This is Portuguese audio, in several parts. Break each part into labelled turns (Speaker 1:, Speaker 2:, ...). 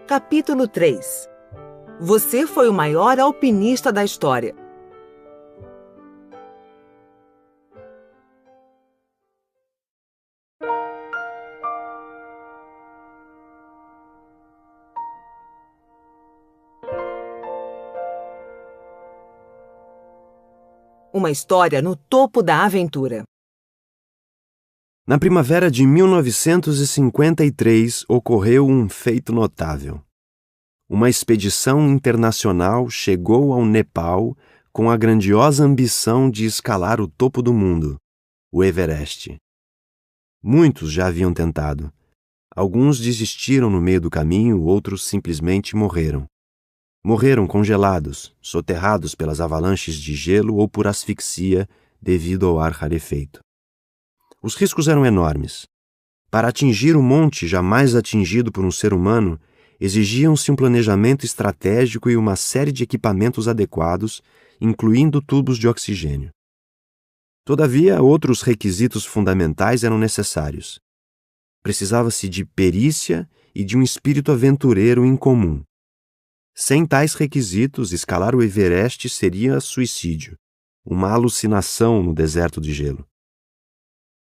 Speaker 1: Capítulo 3. Você foi o maior alpinista da história. Uma história no topo da aventura.
Speaker 2: Na primavera de 1953 ocorreu um feito notável. Uma expedição internacional chegou ao Nepal com a grandiosa ambição de escalar o topo do mundo, o Everest. Muitos já haviam tentado. Alguns desistiram no meio do caminho, outros simplesmente morreram. Morreram congelados, soterrados pelas avalanches de gelo ou por asfixia devido ao ar rarefeito. Os riscos eram enormes. Para atingir o monte jamais atingido por um ser humano, exigiam-se um planejamento estratégico e uma série de equipamentos adequados, incluindo tubos de oxigênio. Todavia, outros requisitos fundamentais eram necessários. Precisava-se de perícia e de um espírito aventureiro incomum. Sem tais requisitos, escalar o Everest seria suicídio, uma alucinação no deserto de gelo.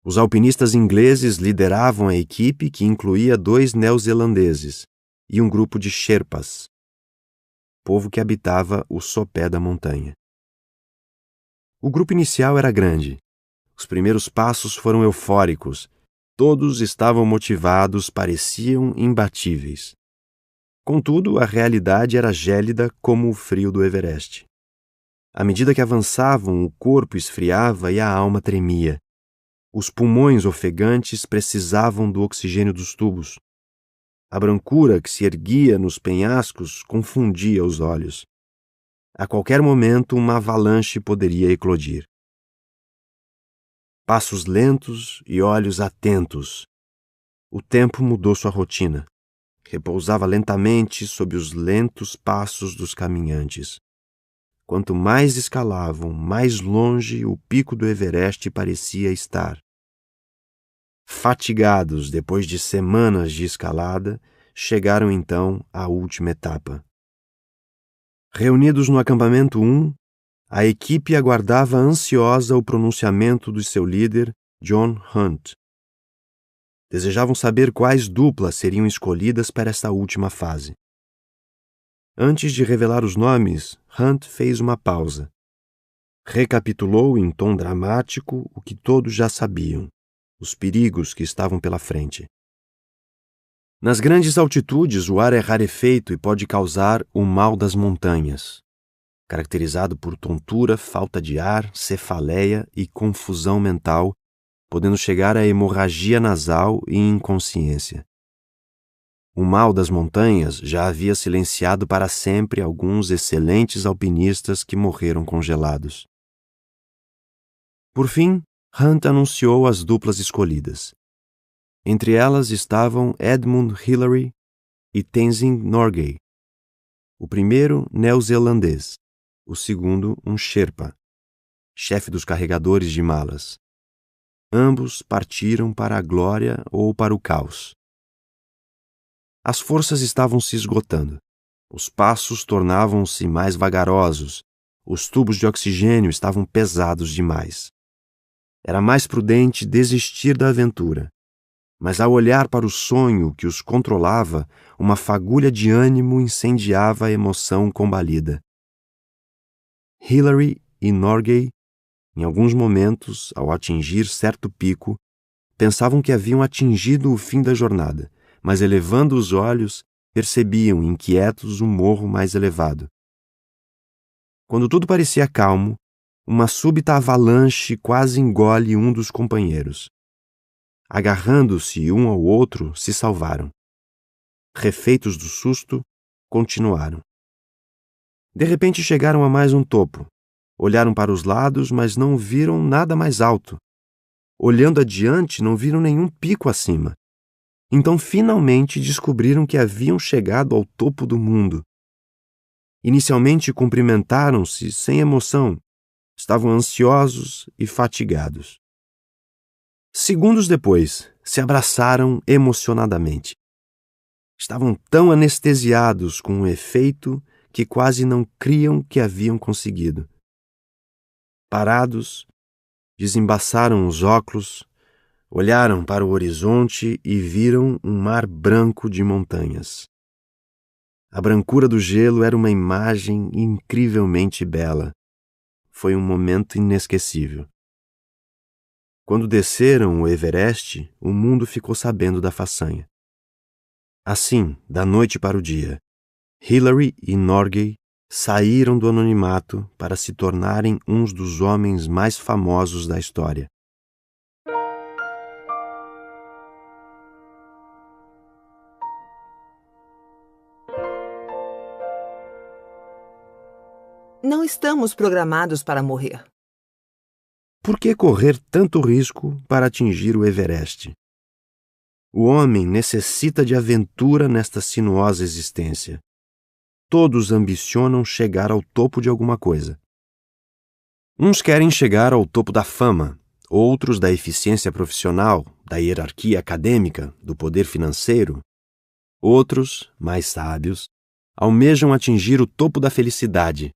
Speaker 2: Os alpinistas ingleses lideravam a equipe, que incluía 2 neozelandeses e um grupo de Sherpas, povo que habitava o sopé da montanha. O grupo inicial era grande. Os primeiros passos foram eufóricos. Todos estavam motivados, pareciam imbatíveis. Contudo, a realidade era gélida como o frio do Everest. À medida que avançavam, o corpo esfriava e a alma tremia. Os pulmões ofegantes precisavam do oxigênio dos tubos. A brancura que se erguia nos penhascos confundia os olhos. A qualquer momento, uma avalanche poderia eclodir. Passos lentos e olhos atentos. O tempo mudou sua rotina. Repousava lentamente sob os lentos passos dos caminhantes. Quanto mais escalavam, mais longe o pico do Everest parecia estar. Fatigados depois de semanas de escalada, chegaram então à última etapa. Reunidos no acampamento 1, a equipe aguardava ansiosa o pronunciamento do seu líder, John Hunt. Desejavam saber quais duplas seriam escolhidas para esta última fase. Antes de revelar os nomes, Hunt fez uma pausa. Recapitulou em tom dramático o que todos já sabiam, os perigos que estavam pela frente. Nas grandes altitudes, o ar é rarefeito e pode causar o mal das montanhas, caracterizado por tontura, falta de ar, cefaleia e confusão mental, podendo chegar à hemorragia nasal e inconsciência. O mal das montanhas já havia silenciado para sempre alguns excelentes alpinistas que morreram congelados. Por fim, Hunt anunciou as duplas escolhidas. Entre elas estavam Edmund Hillary e Tenzing Norgay, o primeiro neozelandês, o segundo um Sherpa, chefe dos carregadores de malas. Ambos partiram para a glória ou para o caos. As forças estavam se esgotando. Os passos tornavam-se mais vagarosos. Os tubos de oxigênio estavam pesados demais. Era mais prudente desistir da aventura. Mas ao olhar para o sonho que os controlava, uma fagulha de ânimo incendiava a emoção combalida. Hillary e Norgay, em alguns momentos, ao atingir certo pico, pensavam que haviam atingido o fim da jornada, mas elevando os olhos, percebiam inquietos um morro mais elevado. Quando tudo parecia calmo, uma súbita avalanche quase engole um dos companheiros. Agarrando-se um ao outro, se salvaram. Refeitos do susto, continuaram. De repente chegaram a mais um topo. Olharam para os lados, mas não viram nada mais alto. Olhando adiante, não viram nenhum pico acima. Então, finalmente, descobriram que haviam chegado ao topo do mundo. Inicialmente, cumprimentaram-se sem emoção. Estavam ansiosos e fatigados. Segundos depois, se abraçaram emocionadamente. Estavam tão anestesiados com o efeito que quase não criam que haviam conseguido. Parados, desembaçaram os óculos, olharam para o horizonte e viram um mar branco de montanhas. A brancura do gelo era uma imagem incrivelmente bela. Foi um momento inesquecível. Quando desceram o Everest, o mundo ficou sabendo da façanha. Assim, da noite para o dia, Hillary e Norgay saíram do anonimato para se tornarem uns dos homens mais famosos da história.
Speaker 1: Não estamos programados para morrer.
Speaker 2: Por que correr tanto risco para atingir o Everest? O homem necessita de aventura nesta sinuosa existência. Todos ambicionam chegar ao topo de alguma coisa. Uns querem chegar ao topo da fama, outros da eficiência profissional, da hierarquia acadêmica, do poder financeiro. Outros, mais sábios, almejam atingir o topo da felicidade,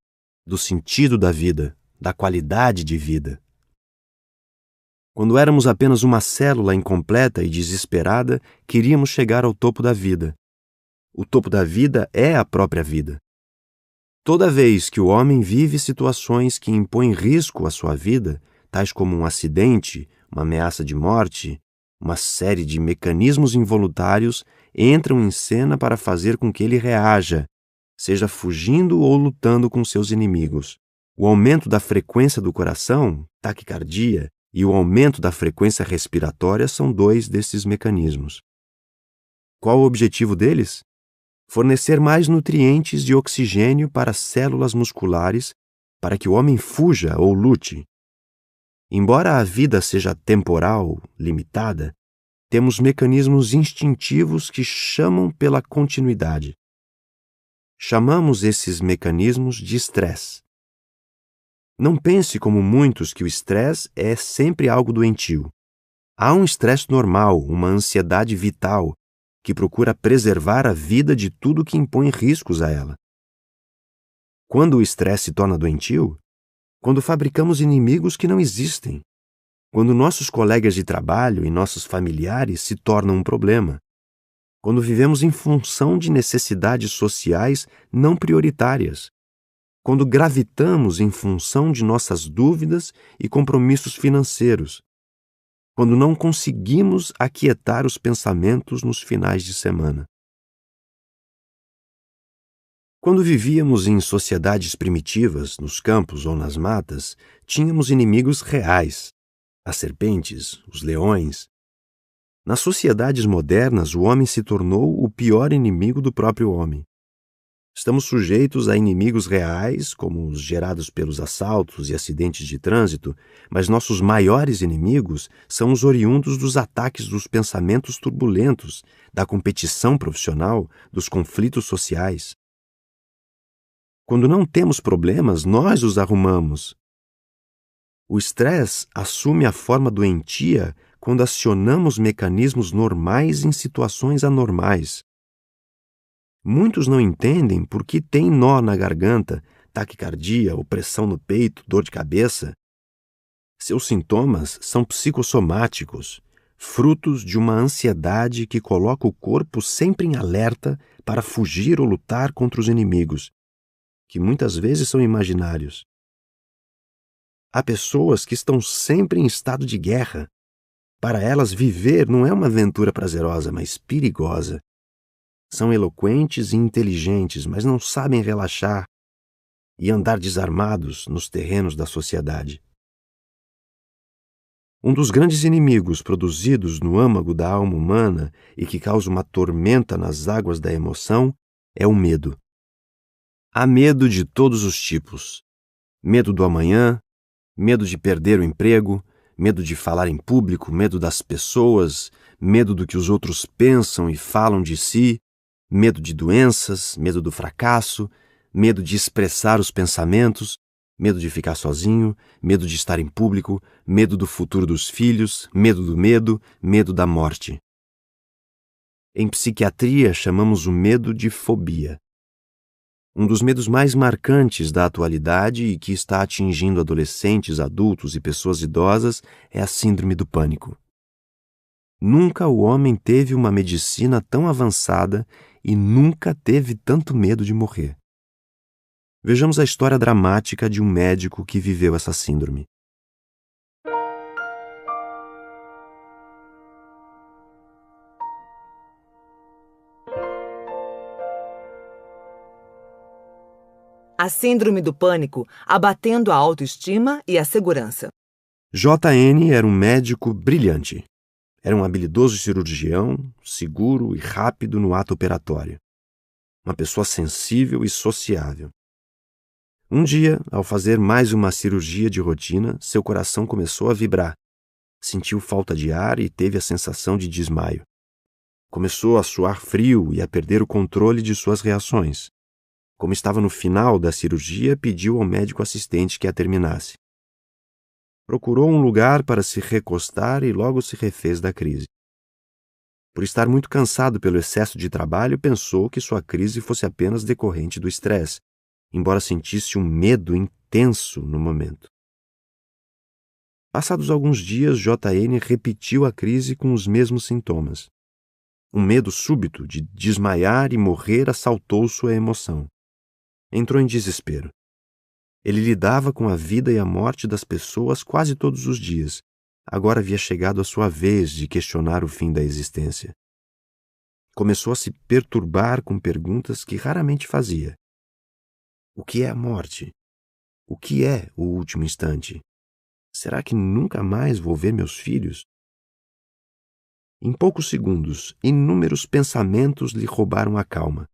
Speaker 2: do sentido da vida, da qualidade de vida. Quando éramos apenas uma célula incompleta e desesperada, queríamos chegar ao topo da vida. O topo da vida é a própria vida. Toda vez que o homem vive situações que impõem risco à sua vida, tais como um acidente, uma ameaça de morte, uma série de mecanismos involuntários entram em cena para fazer com que ele reaja, seja fugindo ou lutando com seus inimigos. O aumento da frequência do coração, taquicardia, e o aumento da frequência respiratória são dois desses mecanismos. Qual o objetivo deles? Fornecer mais nutrientes de oxigênio para as células musculares para que o homem fuja ou lute. Embora a vida seja temporal, limitada, temos mecanismos instintivos que chamam pela continuidade. Chamamos esses mecanismos de estresse. Não pense como muitos que o estresse é sempre algo doentio. Há um estresse normal, uma ansiedade vital, que procura preservar a vida de tudo que impõe riscos a ela. Quando o estresse se torna doentio? Quando fabricamos inimigos que não existem. Quando nossos colegas de trabalho e nossos familiares se tornam um problema. Quando vivemos em função de necessidades sociais não prioritárias. Quando gravitamos em função de nossas dúvidas e compromissos financeiros, quando não conseguimos aquietar os pensamentos nos finais de semana. Quando vivíamos em sociedades primitivas, nos campos ou nas matas, tínhamos inimigos reais, as serpentes, os leões. Nas sociedades modernas, o homem se tornou o pior inimigo do próprio homem. Estamos sujeitos a inimigos reais, como os gerados pelos assaltos e acidentes de trânsito, mas nossos maiores inimigos são os oriundos dos ataques dos pensamentos turbulentos, da competição profissional, dos conflitos sociais. Quando não temos problemas, nós os arrumamos. O estresse assume a forma doentia quando acionamos mecanismos normais em situações anormais. Muitos não entendem por que tem nó na garganta, taquicardia, opressão no peito, dor de cabeça. Seus sintomas são psicossomáticos, frutos de uma ansiedade que coloca o corpo sempre em alerta para fugir ou lutar contra os inimigos, que muitas vezes são imaginários. Há pessoas que estão sempre em estado de guerra. Para elas, viver não é uma aventura prazerosa, mas perigosa. São eloquentes e inteligentes, mas não sabem relaxar e andar desarmados nos terrenos da sociedade. Um dos grandes inimigos produzidos no âmago da alma humana e que causa uma tormenta nas águas da emoção é o medo. Há medo de todos os tipos. Medo do amanhã, medo de perder o emprego, medo de falar em público, medo das pessoas, medo do que os outros pensam e falam de si, medo de doenças, medo do fracasso, medo de expressar os pensamentos, medo de ficar sozinho, medo de estar em público, medo do futuro dos filhos, medo do medo, medo da morte. Em psiquiatria, chamamos o medo de fobia. Um dos medos mais marcantes da atualidade e que está atingindo adolescentes, adultos e pessoas idosas é a síndrome do pânico. Nunca o homem teve uma medicina tão avançada e nunca teve tanto medo de morrer. Vejamos a história dramática de um médico que viveu essa síndrome.
Speaker 1: A síndrome do pânico abatendo a autoestima e a segurança.
Speaker 2: JN era um médico brilhante. Era um habilidoso cirurgião, seguro e rápido no ato operatório. Uma pessoa sensível e sociável. Um dia, ao fazer mais uma cirurgia de rotina, seu coração começou a vibrar. Sentiu falta de ar e teve a sensação de desmaio. Começou a suar frio e a perder o controle de suas reações. Como estava no final da cirurgia, pediu ao médico assistente que a terminasse. Procurou um lugar para se recostar e logo se refez da crise. Por estar muito cansado pelo excesso de trabalho, pensou que sua crise fosse apenas decorrente do estresse, embora sentisse um medo intenso no momento. Passados alguns dias, JN repetiu a crise com os mesmos sintomas. Um medo súbito de desmaiar e morrer assaltou sua emoção. Entrou em desespero. Ele lidava com a vida e a morte das pessoas quase todos os dias. Agora havia chegado a sua vez de questionar o fim da existência. Começou a se perturbar com perguntas que raramente fazia. O que é a morte? O que é o último instante? Será que nunca mais vou ver meus filhos? Em poucos segundos, inúmeros pensamentos lhe roubaram a calma.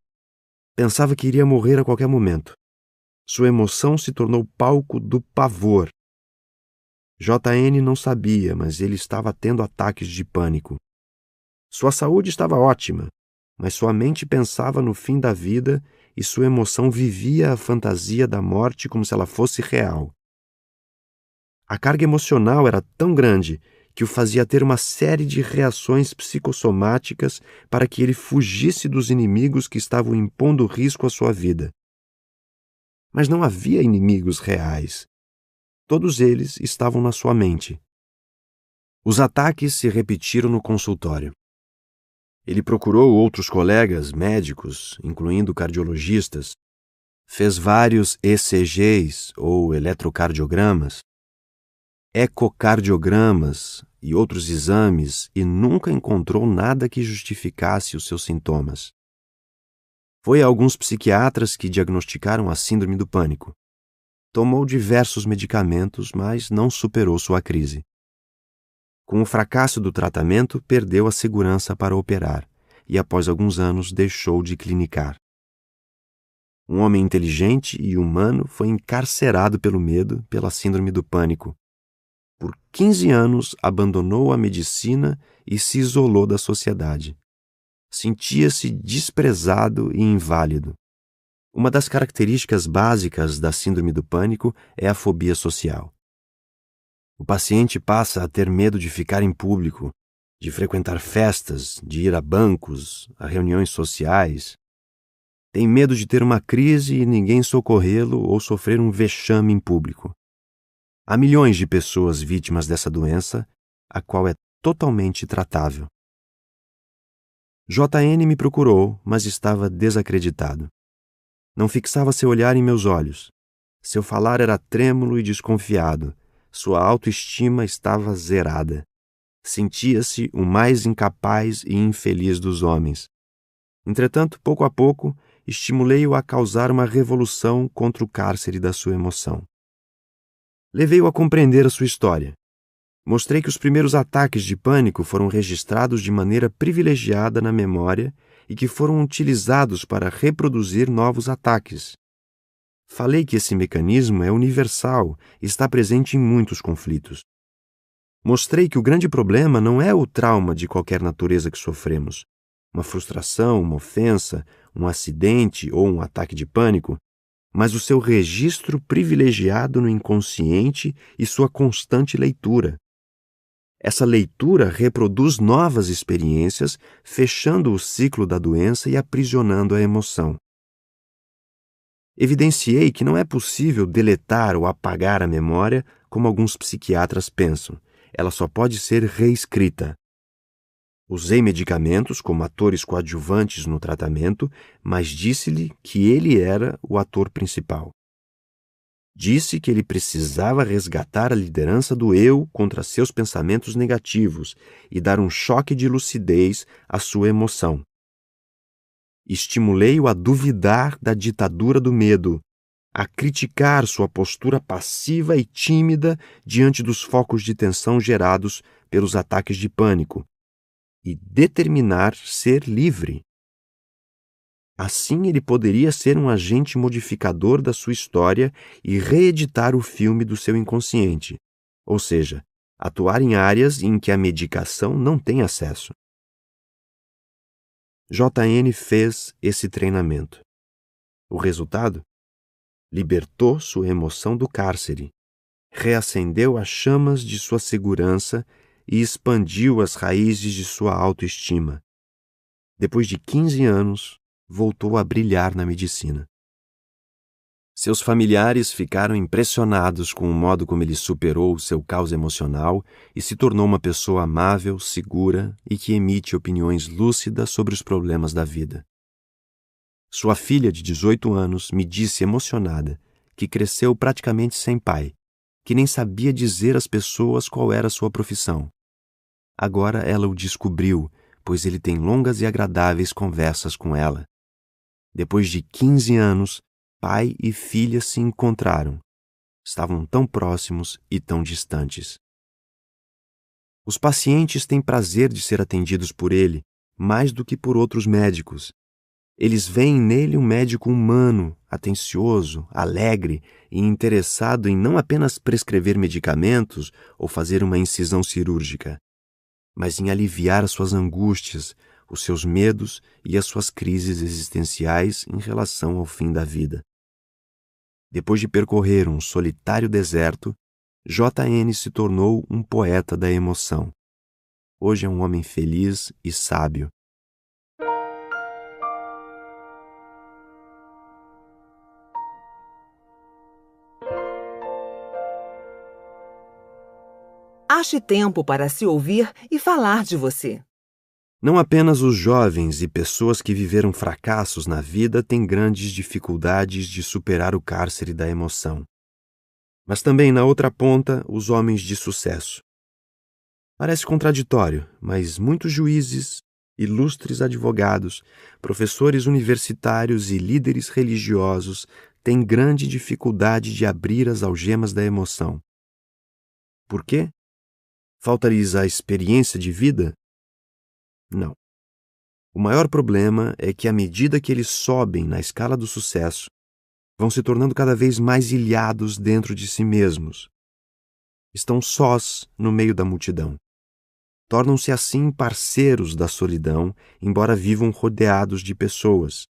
Speaker 2: Pensava que iria morrer a qualquer momento. Sua emoção se tornou palco do pavor. JN não sabia, mas ele estava tendo ataques de pânico. Sua saúde estava ótima, mas sua mente pensava no fim da vida e sua emoção vivia a fantasia da morte como se ela fosse real. A carga emocional era tão grande que o fazia ter uma série de reações psicossomáticas para que ele fugisse dos inimigos que estavam impondo risco à sua vida. Mas não havia inimigos reais. Todos eles estavam na sua mente. Os ataques se repetiram no consultório. Ele procurou outros colegas médicos, incluindo cardiologistas, fez vários ECGs ou eletrocardiogramas, ecocardiogramas e outros exames e nunca encontrou nada que justificasse os seus sintomas. Foi a alguns psiquiatras que diagnosticaram a síndrome do pânico. Tomou diversos medicamentos, mas não superou sua crise. Com o fracasso do tratamento, perdeu a segurança para operar e, após alguns anos, deixou de clinicar. Um homem inteligente e humano foi encarcerado pelo medo, pela síndrome do pânico. Por 15 anos, abandonou a medicina e se isolou da sociedade. Sentia-se desprezado e inválido. Uma das características básicas da síndrome do pânico é a fobia social. O paciente passa a ter medo de ficar em público, de frequentar festas, de ir a bancos, a reuniões sociais. Tem medo de ter uma crise e ninguém socorrê-lo ou sofrer um vexame em público. Há milhões de pessoas vítimas dessa doença, a qual é totalmente tratável. JN me procurou, mas estava desacreditado. Não fixava seu olhar em meus olhos. Seu falar era trêmulo e desconfiado. Sua autoestima estava zerada. Sentia-se o mais incapaz e infeliz dos homens. Entretanto, pouco a pouco, estimulei-o a causar uma revolução contra o cárcere da sua emoção. Levei-o a compreender a sua história. Mostrei que os primeiros ataques de pânico foram registrados de maneira privilegiada na memória e que foram utilizados para reproduzir novos ataques. Falei que esse mecanismo é universal e está presente em muitos conflitos. Mostrei que o grande problema não é o trauma de qualquer natureza que sofremos, uma frustração, uma ofensa, um acidente ou um ataque de pânico, mas o seu registro privilegiado no inconsciente e sua constante leitura. Essa leitura reproduz novas experiências, fechando o ciclo da doença e aprisionando a emoção. Evidenciei que não é possível deletar ou apagar a memória como alguns psiquiatras pensam. Ela só pode ser reescrita. Usei medicamentos como atores coadjuvantes no tratamento, mas disse-lhe que ele era o ator principal. Disse que ele precisava resgatar a liderança do eu contra seus pensamentos negativos e dar um choque de lucidez à sua emoção. Estimulei-o a duvidar da ditadura do medo, a criticar sua postura passiva e tímida diante dos focos de tensão gerados pelos ataques de pânico e determinar ser livre. Assim ele poderia ser um agente modificador da sua história e reeditar o filme do seu inconsciente, ou seja, atuar em áreas em que a medicação não tem acesso. JN fez esse treinamento. O resultado? Libertou sua emoção do cárcere, reacendeu as chamas de sua segurança e expandiu as raízes de sua autoestima. Depois de 15 anos, voltou a brilhar na medicina. Seus familiares ficaram impressionados com o modo como ele superou o seu caos emocional e se tornou uma pessoa amável, segura e que emite opiniões lúcidas sobre os problemas da vida. Sua filha de 18 anos me disse emocionada que cresceu praticamente sem pai, que nem sabia dizer às pessoas qual era sua profissão. Agora ela o descobriu, pois ele tem longas e agradáveis conversas com ela. Depois de 15 anos, pai e filha se encontraram. Estavam tão próximos e tão distantes. Os pacientes têm prazer de ser atendidos por ele, mais do que por outros médicos. Eles veem nele um médico humano, atencioso, alegre e interessado em não apenas prescrever medicamentos ou fazer uma incisão cirúrgica, mas em aliviar as suas angústias, os seus medos e as suas crises existenciais em relação ao fim da vida. Depois de percorrer um solitário deserto, JN se tornou um poeta da emoção. Hoje é um homem feliz e sábio.
Speaker 1: Ache tempo para se ouvir e falar de você.
Speaker 2: Não apenas os jovens e pessoas que viveram fracassos na vida têm grandes dificuldades de superar o cárcere da emoção, mas também, na outra ponta, os homens de sucesso. Parece contraditório, mas muitos juízes, ilustres advogados, professores universitários e líderes religiosos têm grande dificuldade de abrir as algemas da emoção. Por quê? Falta-lhes a experiência de vida? Não. O maior problema é que, à medida que eles sobem na escala do sucesso, vão se tornando cada vez mais ilhados dentro de si mesmos. Estão sós no meio da multidão. Tornam-se assim parceiros da solidão, embora vivam rodeados de pessoas.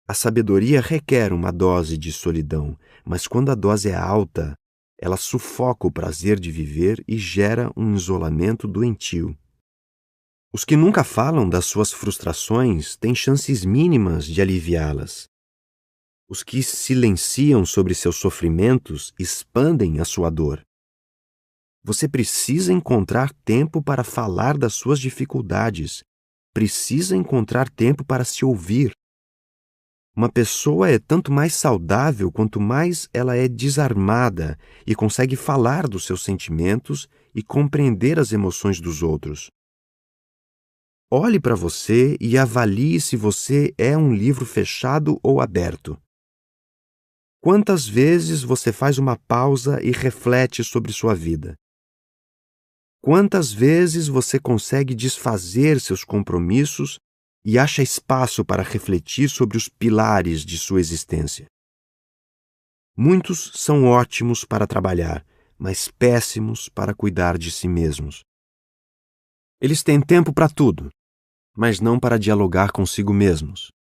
Speaker 2: A sabedoria requer uma dose de solidão, mas quando a dose é alta, ela sufoca o prazer de viver e gera um isolamento doentio. Os que nunca falam das suas frustrações têm chances mínimas de aliviá-las. Os que silenciam sobre seus sofrimentos expandem a sua dor. Você precisa encontrar tempo para falar das suas dificuldades. Precisa encontrar tempo para se ouvir. Uma pessoa é tanto mais saudável quanto mais ela é desarmada e consegue falar dos seus sentimentos e compreender as emoções dos outros. Olhe para você e avalie se você é um livro fechado ou aberto. Quantas vezes você faz uma pausa e reflete sobre sua vida? Quantas vezes você consegue desfazer seus compromissos e acha espaço para refletir sobre os pilares de sua existência? Muitos são ótimos para trabalhar, mas péssimos para cuidar de si mesmos. Eles têm tempo para tudo, mas não para dialogar consigo mesmos.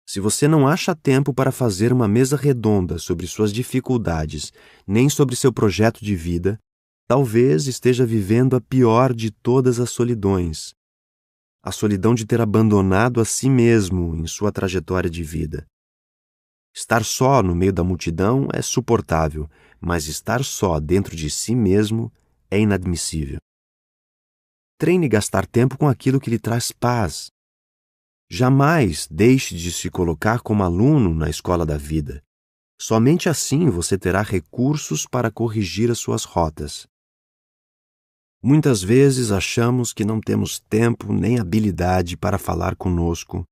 Speaker 2: Se você não acha tempo para fazer uma mesa redonda sobre suas dificuldades, nem sobre seu projeto de vida, Talvez esteja vivendo a pior de todas as solidões, a solidão de ter abandonado a si mesmo em sua trajetória de vida. Estar só no meio da multidão é suportável, mas estar só dentro de si mesmo é inadmissível. Treine gastar tempo com aquilo que lhe traz paz. Jamais deixe de se colocar como aluno na escola da vida. Somente assim você terá recursos para corrigir as suas rotas. Muitas vezes achamos que não temos tempo nem habilidade para falar conosco,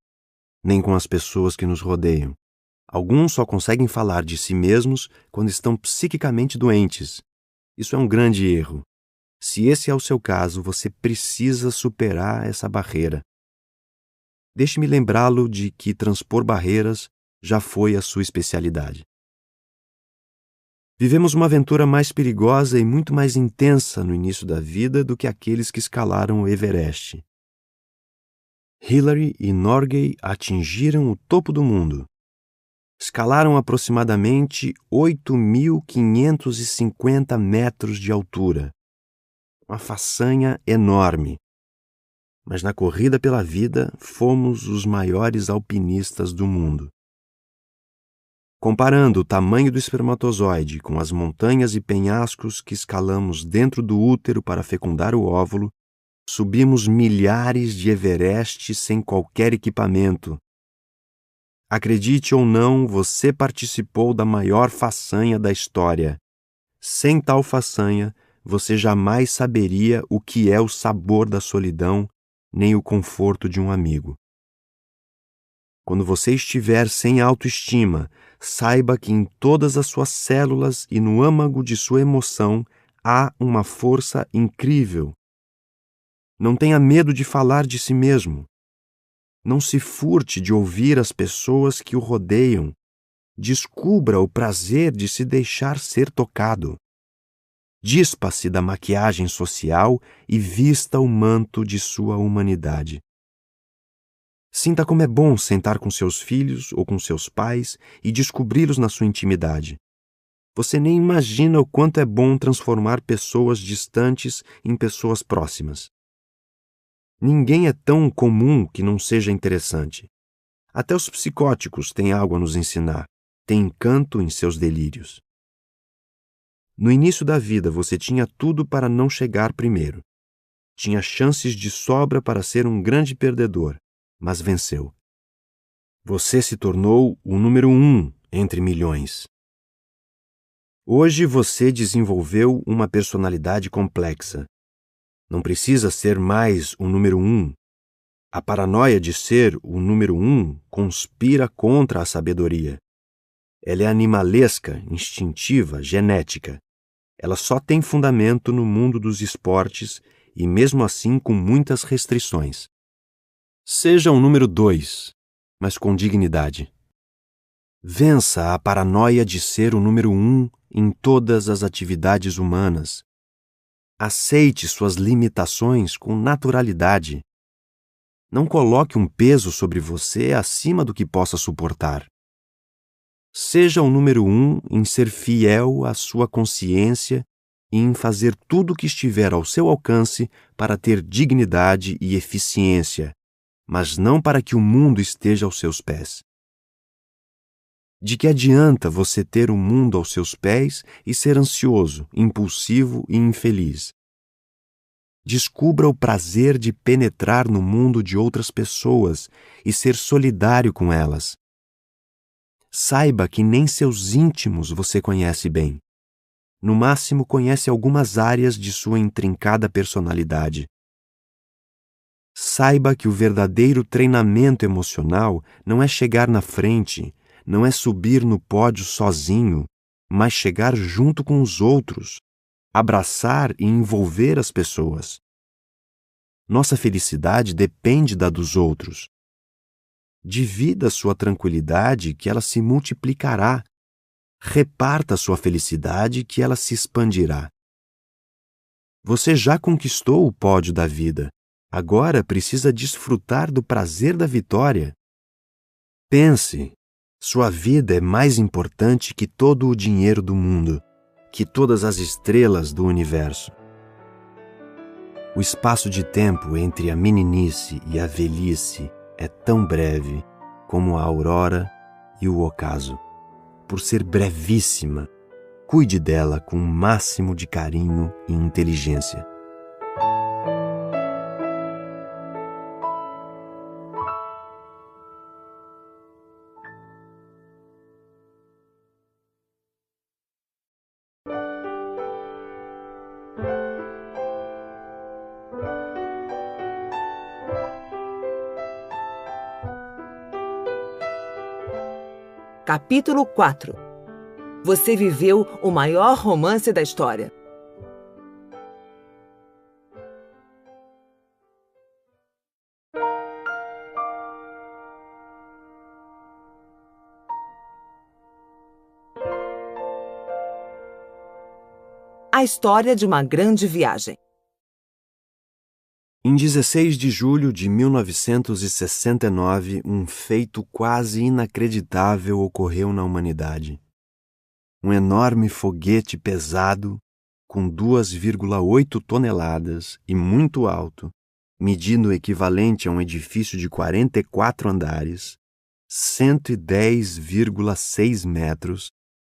Speaker 2: nem com as pessoas que nos rodeiam. Alguns só conseguem falar de si mesmos quando estão psiquicamente doentes. Isso é um grande erro. Se esse é o seu caso, você precisa superar essa barreira. Deixe-me lembrá-lo de que transpor barreiras já foi a sua especialidade. Vivemos uma aventura mais perigosa e muito mais intensa no início da vida do que aqueles que escalaram o Everest. Hillary e Norgay atingiram o topo do mundo. Escalaram aproximadamente 8.550 metros de altura. Uma façanha enorme. Mas na corrida pela vida, fomos os maiores alpinistas do mundo. Comparando o tamanho do espermatozoide com as montanhas e penhascos que escalamos dentro do útero para fecundar o óvulo, subimos milhares de Everestes sem qualquer equipamento. Acredite ou não, você participou da maior façanha da história. Sem tal façanha, você jamais saberia o que é o sabor da solidão, nem o conforto de um amigo. Quando você estiver sem autoestima, saiba que em todas as suas células e no âmago de sua emoção há uma força incrível. Não tenha medo de falar de si mesmo. Não se furte de ouvir as pessoas que o rodeiam. Descubra o prazer de se deixar ser tocado. Dispa-se da maquiagem social e vista o manto de sua humanidade. Sinta como é bom sentar com seus filhos ou com seus pais e descobri-los na sua intimidade. Você nem imagina o quanto é bom transformar pessoas distantes em pessoas próximas. Ninguém é tão comum que não seja interessante. Até os psicóticos têm algo a nos ensinar, têm encanto em seus delírios. No início da vida você tinha tudo para não chegar primeiro. Tinha chances de sobra para ser um grande perdedor, mas venceu. Você se tornou o número 1 entre milhões. Hoje você desenvolveu uma personalidade complexa. Não precisa ser mais o número 1. A paranoia de ser o número 1 conspira contra a sabedoria. Ela é animalesca, instintiva, genética. Ela só tem fundamento no mundo dos esportes e mesmo assim com muitas restrições. Seja o número 2, mas com dignidade. Vença a paranoia de ser o número 1 em todas as atividades humanas. Aceite suas limitações com naturalidade. Não coloque um peso sobre você acima do que possa suportar. Seja o número 1 em ser fiel à sua consciência e em fazer tudo o que estiver ao seu alcance para ter dignidade e eficiência, mas não para que o mundo esteja aos seus pés. De que adianta você ter o mundo aos seus pés e ser ansioso, impulsivo e infeliz? Descubra o prazer de penetrar no mundo de outras pessoas e ser solidário com elas. Saiba que nem seus íntimos você conhece bem. No máximo, conhece algumas áreas de sua intrincada personalidade. Saiba que o verdadeiro treinamento emocional não é chegar na frente, não é subir no pódio sozinho, mas chegar junto com os outros, abraçar e envolver as pessoas. Nossa felicidade depende da dos outros. Divida sua tranquilidade, que ela se multiplicará. Reparta sua felicidade, que ela se expandirá. Você já conquistou o pódio da vida. Agora precisa desfrutar do prazer da vitória. Pense, sua vida é mais importante que todo o dinheiro do mundo. que todas as estrelas do universo. O espaço de tempo entre a meninice e a velhice é tão breve como a aurora e o ocaso. Por ser brevíssima, cuide dela com o máximo de carinho e inteligência.
Speaker 1: Capítulo 4. Você viveu o maior romance da história. A história de uma grande viagem.
Speaker 2: Em 16 de julho de 1969, um feito quase inacreditável ocorreu na humanidade. Um enorme foguete pesado, com 2,8 toneladas e muito alto, medindo o equivalente a um edifício de 44 andares, 110,6 metros,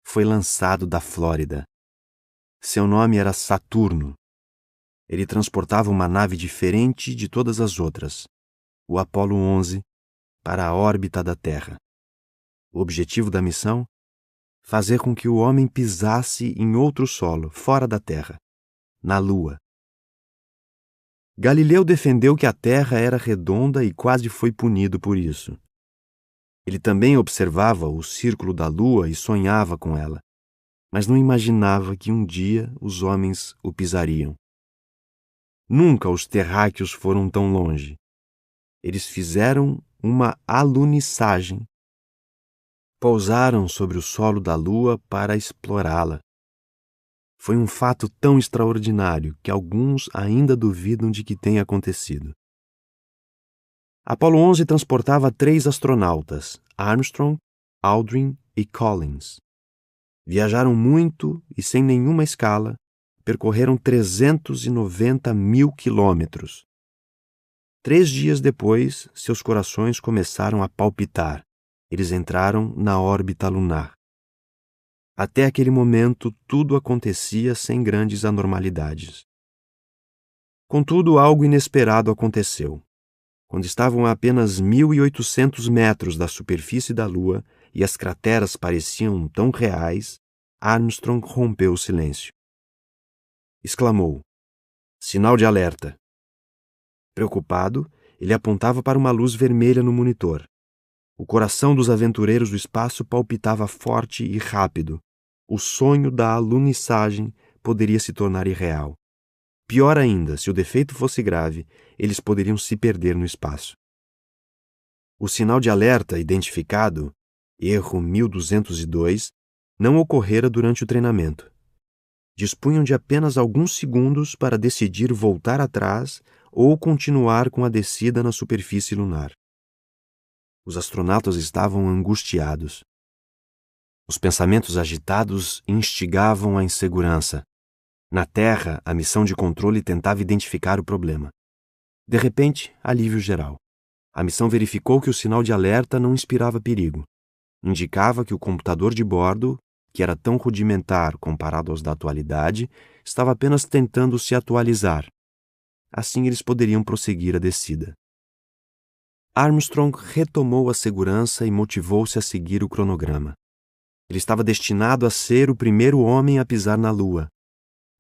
Speaker 2: foi lançado da Flórida. Seu nome era Saturno. Ele transportava uma nave diferente de todas as outras, o Apollo 11, para a órbita da Terra. O objetivo da missão? Fazer com que o homem pisasse em outro solo, fora da Terra, na Lua. Galileu defendeu que a Terra era redonda e quase foi punido por isso. Ele também observava o círculo da Lua e sonhava com ela, mas não imaginava que um dia os homens o pisariam. Nunca os terráqueos foram tão longe. Eles fizeram uma alunissagem. Pousaram sobre o solo da Lua para explorá-la. Foi um fato tão extraordinário que alguns ainda duvidam de que tenha acontecido. Apollo 11 transportava 3 astronautas, Armstrong, Aldrin e Collins. Viajaram muito e sem nenhuma escala, percorreram 390 mil quilômetros. 3 dias depois, seus corações começaram a palpitar. Eles entraram na órbita lunar. Até aquele momento, tudo acontecia sem grandes anormalidades. Contudo, algo inesperado aconteceu. Quando estavam a apenas 1.800 metros da superfície da Lua e as crateras pareciam tão reais, Armstrong rompeu o silêncio. Exclamou: "Sinal de alerta." Preocupado, ele apontava para uma luz vermelha no monitor. O coração dos aventureiros do espaço palpitava forte e rápido. O sonho da alunissagem poderia se tornar irreal. Pior ainda, se o defeito fosse grave, eles poderiam se perder no espaço. O sinal de alerta identificado, erro 1202, não ocorrera durante o treinamento. Dispunham de apenas alguns segundos para decidir voltar atrás ou continuar com a descida na superfície lunar. Os astronautas estavam angustiados. Os pensamentos agitados instigavam a insegurança. Na Terra, a missão de controle tentava identificar o problema. De repente, alívio geral. A missão verificou que o sinal de alerta não inspirava perigo. Indicava que o computador de bordo, que era tão rudimentar comparado aos da atualidade, estava apenas tentando se atualizar. Assim eles poderiam prosseguir a descida. Armstrong retomou a segurança e motivou-se a seguir o cronograma. Ele estava destinado a ser o primeiro homem a pisar na Lua.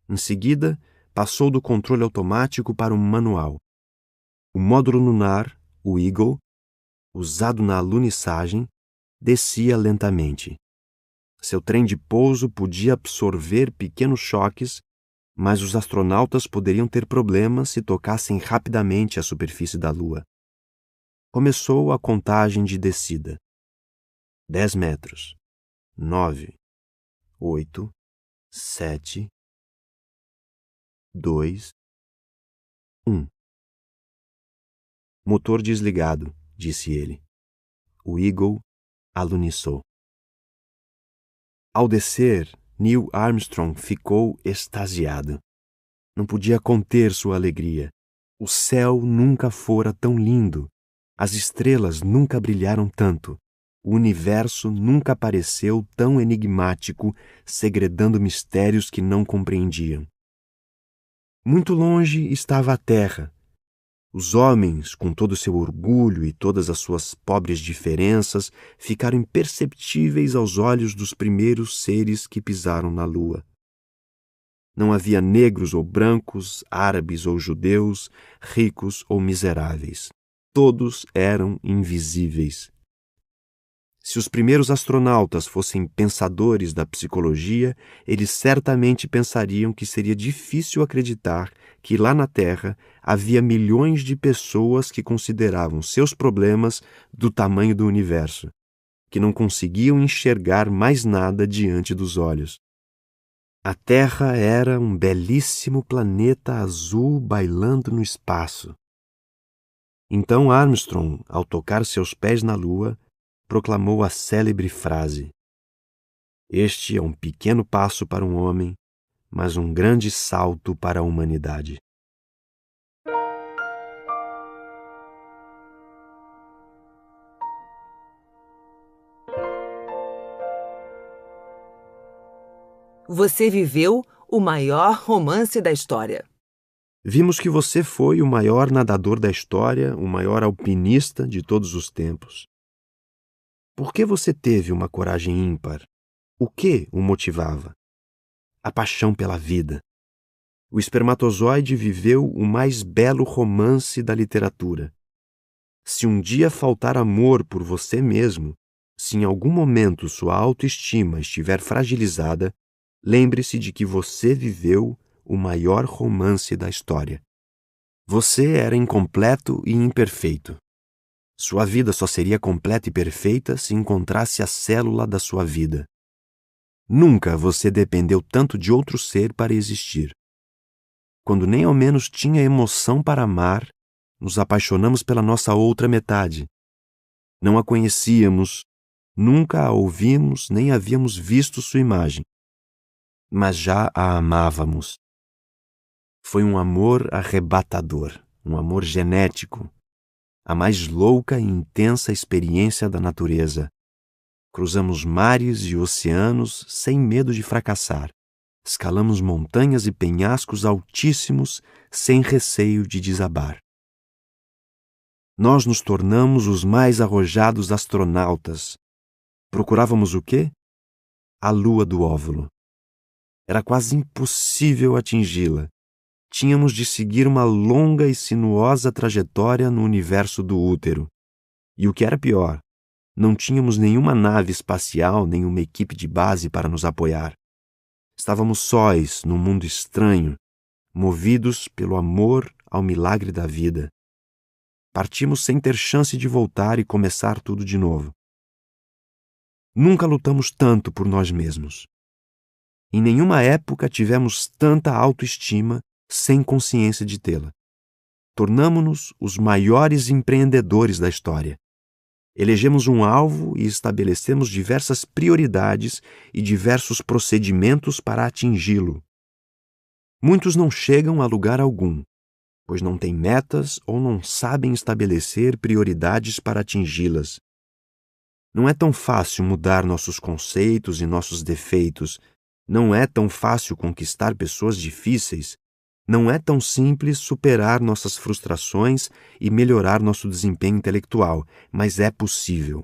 Speaker 2: Em seguida, passou do controle automático para um manual. O módulo lunar, o Eagle, usado na alunissagem, descia lentamente. Seu trem de pouso podia absorver pequenos choques, mas os astronautas poderiam ter problemas se tocassem rapidamente a superfície da Lua. Começou a contagem de descida. 10 metros. 9, 8, 7, 2, 1. Motor desligado, disse ele. O Eagle alunissou. Ao descer, Neil Armstrong ficou extasiado. Não podia conter sua alegria. O céu nunca fora tão lindo. As estrelas nunca brilharam tanto. O universo nunca pareceu tão enigmático, segredando mistérios que não compreendiam. Muito longe estava a Terra. Os homens, com todo o seu orgulho e todas as suas pobres diferenças, ficaram imperceptíveis aos olhos dos primeiros seres que pisaram na Lua. Não havia negros ou brancos, árabes ou judeus, ricos ou miseráveis. Todos eram invisíveis. Se os primeiros astronautas fossem pensadores da psicologia, eles certamente pensariam que seria difícil acreditar que lá na Terra havia milhões de pessoas que consideravam seus problemas do tamanho do universo, que não conseguiam enxergar mais nada diante dos olhos. A Terra era um belíssimo planeta azul bailando no espaço. Então Armstrong, ao tocar seus pés na Lua, proclamou a célebre frase: "Este é um pequeno passo para um homem, mas um grande salto para a humanidade."
Speaker 1: Você viveu o maior romance da história.
Speaker 2: Vimos que você foi o maior nadador da história, o maior alpinista de todos os tempos. Por que você teve uma coragem ímpar? O que o motivava? A paixão pela vida. O espermatozoide viveu o mais belo romance da literatura. Se um dia faltar amor por você mesmo, se em algum momento sua autoestima estiver fragilizada, lembre-se de que você viveu o maior romance da história. Você era incompleto e imperfeito. Sua vida só seria completa e perfeita se encontrasse a célula da sua vida. Nunca você dependeu tanto de outro ser para existir. Quando nem ao menos tinha emoção para amar, nos apaixonamos pela nossa outra metade. Não a conhecíamos, nunca a ouvimos, nem havíamos visto sua imagem. Mas já a amávamos. Foi um amor arrebatador, um amor genético, a mais louca e intensa experiência da natureza. Cruzamos mares e oceanos sem medo de fracassar. Escalamos montanhas e penhascos altíssimos sem receio de desabar. Nós nos tornamos os mais arrojados astronautas. Procurávamos o quê? A lua do óvulo. Era quase impossível atingi-la. Tínhamos de seguir uma longa e sinuosa trajetória no universo do útero. E o que era pior, não tínhamos nenhuma nave espacial, nenhuma equipe de base para nos apoiar. Estávamos sós num mundo estranho, movidos pelo amor ao milagre da vida. Partimos sem ter chance de voltar e começar tudo de novo. Nunca lutamos tanto por nós mesmos. Em nenhuma época tivemos tanta autoestima sem consciência de tê-la. Tornamo-nos os maiores empreendedores da história. Elegemos um alvo e estabelecemos diversas prioridades e diversos procedimentos para atingi-lo. Muitos não chegam a lugar algum, pois não têm metas ou não sabem estabelecer prioridades para atingi-las. Não é tão fácil mudar nossos conceitos e nossos defeitos. Não é tão fácil conquistar pessoas difíceis. Não é tão simples superar nossas frustrações e melhorar nosso desempenho intelectual, mas é possível.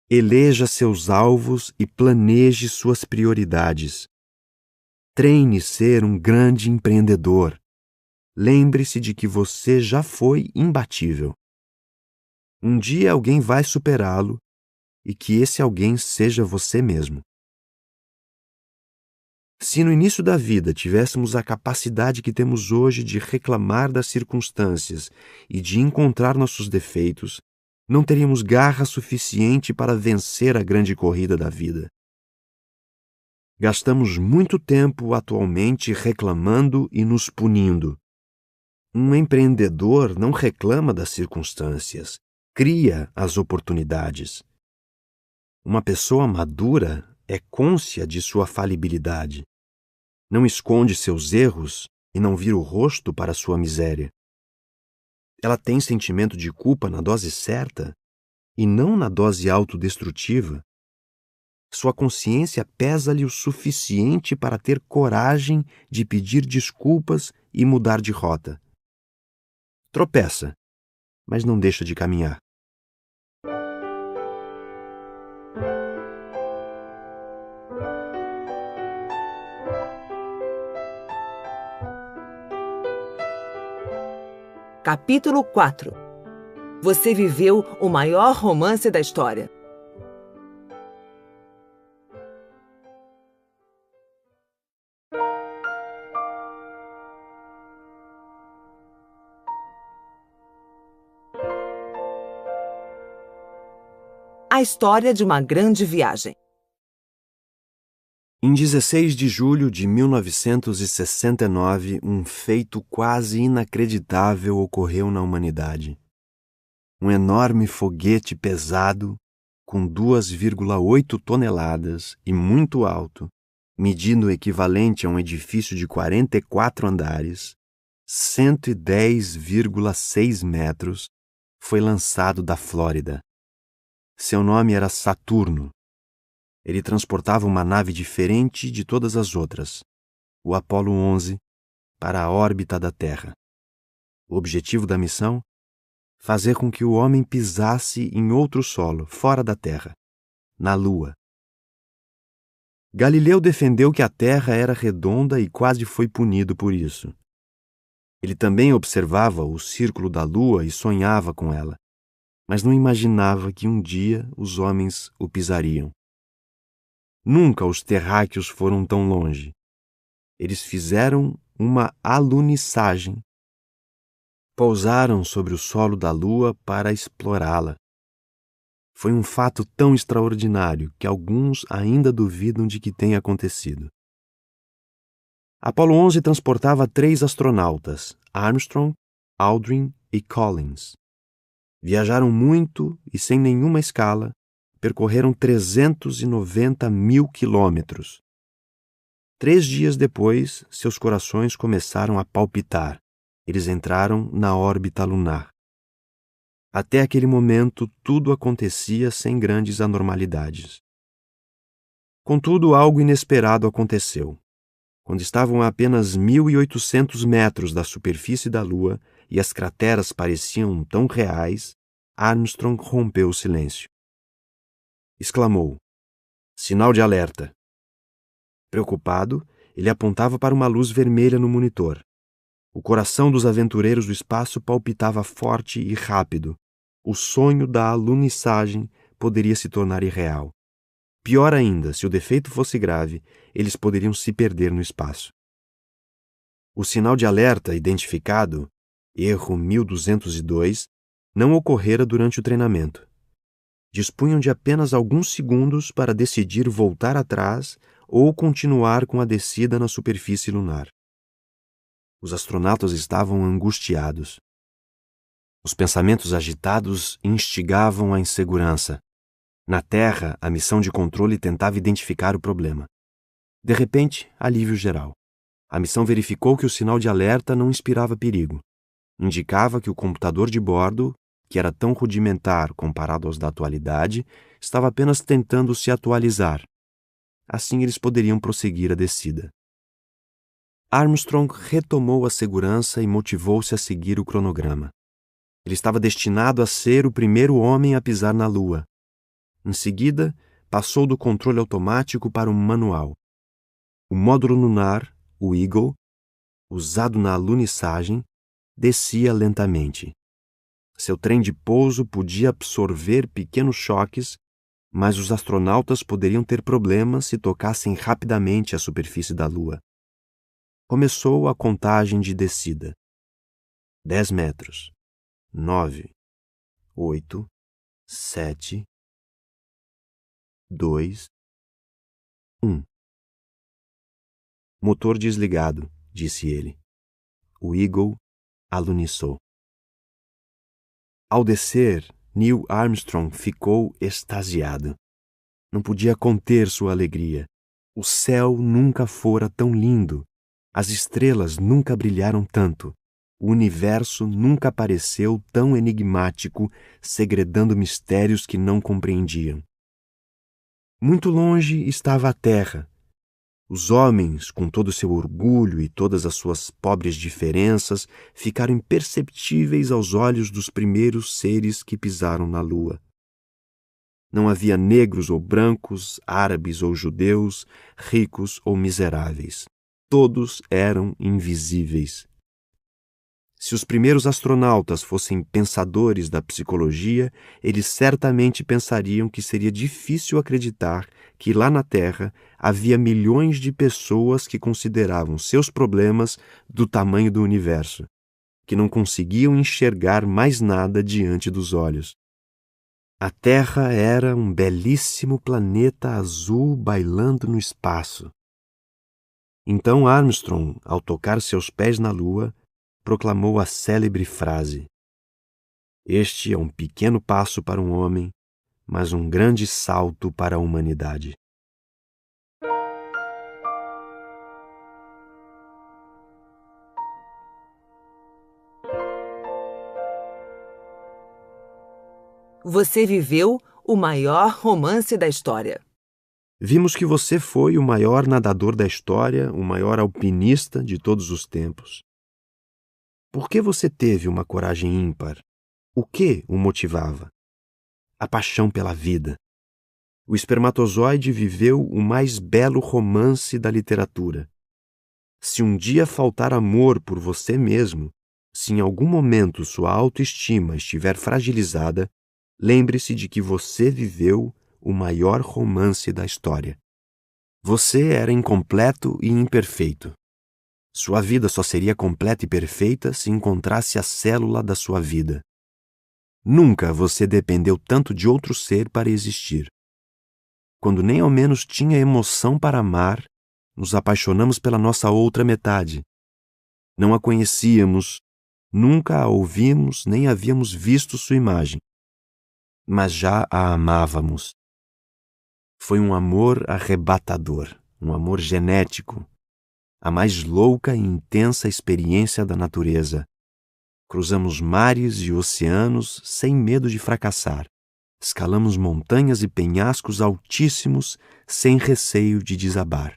Speaker 2: Eleja seus alvos e planeje suas prioridades. Treine ser um grande empreendedor. Lembre-se de que você já foi imbatível. Um dia alguém vai superá-lo e que esse alguém seja você mesmo. Se no início da vida tivéssemos a capacidade que temos hoje de reclamar das circunstâncias e de encontrar nossos defeitos, não teríamos garra suficiente para vencer a grande corrida da vida. Gastamos muito tempo atualmente reclamando e nos punindo. Um empreendedor não reclama das circunstâncias, cria as oportunidades. Uma pessoa madura é cônscia de sua falibilidade. Não esconde seus erros e não vira o rosto para sua miséria. Ela tem sentimento de culpa na dose certa e não na dose autodestrutiva. Sua consciência pesa-lhe o suficiente para ter coragem de pedir desculpas e mudar de rota. Tropeça, mas não deixa de caminhar.
Speaker 1: Capítulo 4. Você viveu o maior romance da história. A história de uma grande viagem.
Speaker 2: Em 16 de julho de 1969, um feito quase inacreditável ocorreu na humanidade. Um enorme foguete pesado, com 2,8 toneladas e muito alto, medindo o equivalente a um edifício de 44 andares, 110,6 metros, foi lançado da Flórida. Seu nome era Saturno. Ele transportava uma nave diferente de todas as outras, o Apollo 11, para a órbita da Terra. O objetivo da missão? Fazer com que o homem pisasse em outro solo, fora da Terra, na Lua. Galileu defendeu que a Terra era redonda e quase foi punido por isso. Ele também observava o círculo da Lua e sonhava com ela, mas não imaginava que um dia os homens o pisariam. Nunca os terráqueos foram tão longe. Eles fizeram uma alunissagem. Pousaram sobre o solo da Lua para explorá-la. Foi um fato tão extraordinário que alguns ainda duvidam de que tenha acontecido. Apollo 11 transportava 3 astronautas, Armstrong, Aldrin e Collins. Viajaram muito e sem nenhuma escala, percorreram 390 mil quilômetros. 3 dias depois, seus corações começaram a palpitar. Eles entraram na órbita lunar. Até aquele momento, tudo acontecia sem grandes anormalidades. Contudo, algo inesperado aconteceu. Quando estavam a apenas 1.800 metros da superfície da Lua e as crateras pareciam tão reais, Armstrong rompeu o silêncio. Exclamou: "Sinal de alerta." Preocupado, ele apontava para uma luz vermelha no monitor. O coração dos aventureiros do espaço palpitava forte e rápido. O sonho da alunissagem poderia se tornar irreal. Pior ainda, se o defeito fosse grave, eles poderiam se perder no espaço. O sinal de alerta identificado, erro 1202, não ocorrera durante o treinamento. Dispunham de apenas alguns segundos para decidir voltar atrás ou continuar com a descida na superfície lunar. Os astronautas estavam angustiados. Os pensamentos agitados instigavam a insegurança. Na Terra, a missão de controle tentava identificar o problema. De repente, alívio geral. A missão verificou que o sinal de alerta não inspirava perigo. Indicava que o computador de bordo, que era tão rudimentar comparado aos da atualidade, estava apenas tentando se atualizar. Assim eles poderiam prosseguir a descida. Armstrong retomou a segurança e motivou-se a seguir o cronograma. Ele estava destinado a ser o primeiro homem a pisar na Lua. Em seguida, passou do controle automático para o manual. O módulo lunar, o Eagle, usado na alunissagem, descia lentamente. Seu trem de pouso podia absorver pequenos choques, mas os astronautas poderiam ter problemas se tocassem rapidamente a superfície da Lua. Começou a contagem de descida. 10 metros. 9, 8, 7, 2, 1. Motor desligado, disse ele. O Eagle alunissou. Ao descer, Neil Armstrong ficou extasiado. Não podia conter sua alegria. O céu nunca fora tão lindo. As estrelas nunca brilharam tanto. O universo nunca pareceu tão enigmático, segredando mistérios que não compreendiam. Muito longe estava a terra. Os homens, com todo o seu orgulho e todas as suas pobres diferenças, ficaram imperceptíveis aos olhos dos primeiros seres que pisaram na lua. Não havia negros ou brancos, árabes ou judeus, ricos ou miseráveis. Todos eram invisíveis. Se os primeiros astronautas fossem pensadores da psicologia, eles certamente pensariam que seria difícil acreditar que lá na Terra havia milhões de pessoas que consideravam seus problemas do tamanho do universo, que não conseguiam enxergar mais nada diante dos olhos. A Terra era um belíssimo planeta azul bailando no espaço. Então Armstrong, ao tocar seus pés na Lua, proclamou a célebre frase: "Este é um pequeno passo para um homem, mas um grande salto para a humanidade."
Speaker 1: Você viveu o maior romance da história.
Speaker 2: Vimos que você foi o maior nadador da história, o maior alpinista de todos os tempos. Por que você teve uma coragem ímpar? O que o motivava? A paixão pela vida. O espermatozoide viveu o mais belo romance da literatura. Se um dia faltar amor por você mesmo, se em algum momento sua autoestima estiver fragilizada, lembre-se de que você viveu o maior romance da história. Você era incompleto e imperfeito. Sua vida só seria completa e perfeita se encontrasse a célula da sua vida. Nunca você dependeu tanto de outro ser para existir. Quando nem ao menos tinha emoção para amar, nos apaixonamos pela nossa outra metade. Não a conhecíamos, nunca a ouvimos, nem havíamos visto sua imagem. Mas já a amávamos. Foi um amor arrebatador, um amor genético, a mais louca e intensa experiência da natureza. Cruzamos mares e oceanos sem medo de fracassar. Escalamos montanhas e penhascos altíssimos sem receio de desabar.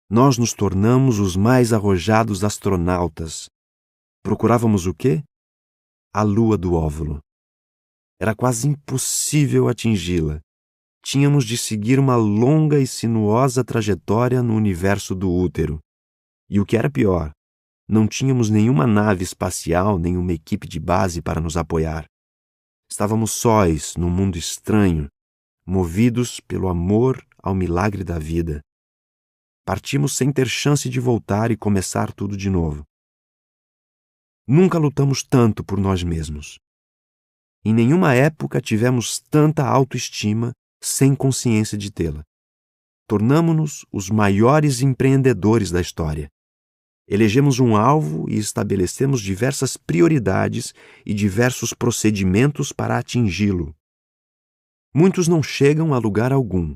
Speaker 2: Nós nos tornamos os mais arrojados astronautas. Procurávamos o quê? A lua do óvulo. Era quase impossível atingi-la. Tínhamos de seguir uma longa e sinuosa trajetória no universo do útero. E o que era pior, não tínhamos nenhuma nave espacial, nem uma equipe de base para nos apoiar. Estávamos sós num mundo estranho, movidos pelo amor ao milagre da vida. Partimos sem ter chance de voltar e começar tudo de novo. Nunca lutamos tanto por nós mesmos. Em nenhuma época tivemos tanta autoestima sem consciência de tê-la. Tornamo-nos os maiores empreendedores da história. Elegemos um alvo e estabelecemos diversas prioridades e diversos procedimentos para atingi-lo. Muitos não chegam a lugar algum,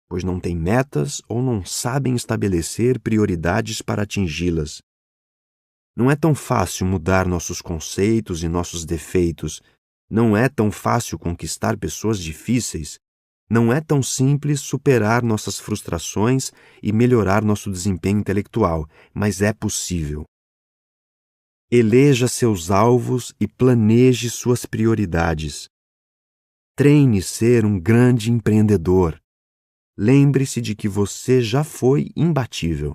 Speaker 2: pois não têm metas ou não sabem estabelecer prioridades para atingi-las. Não é tão fácil mudar nossos conceitos e nossos defeitos. Não é tão fácil conquistar pessoas difíceis. Não é tão simples superar nossas frustrações e melhorar nosso desempenho intelectual, mas é possível. Eleja seus alvos e planeje suas prioridades. Treine ser um grande empreendedor. Lembre-se de que você já foi imbatível.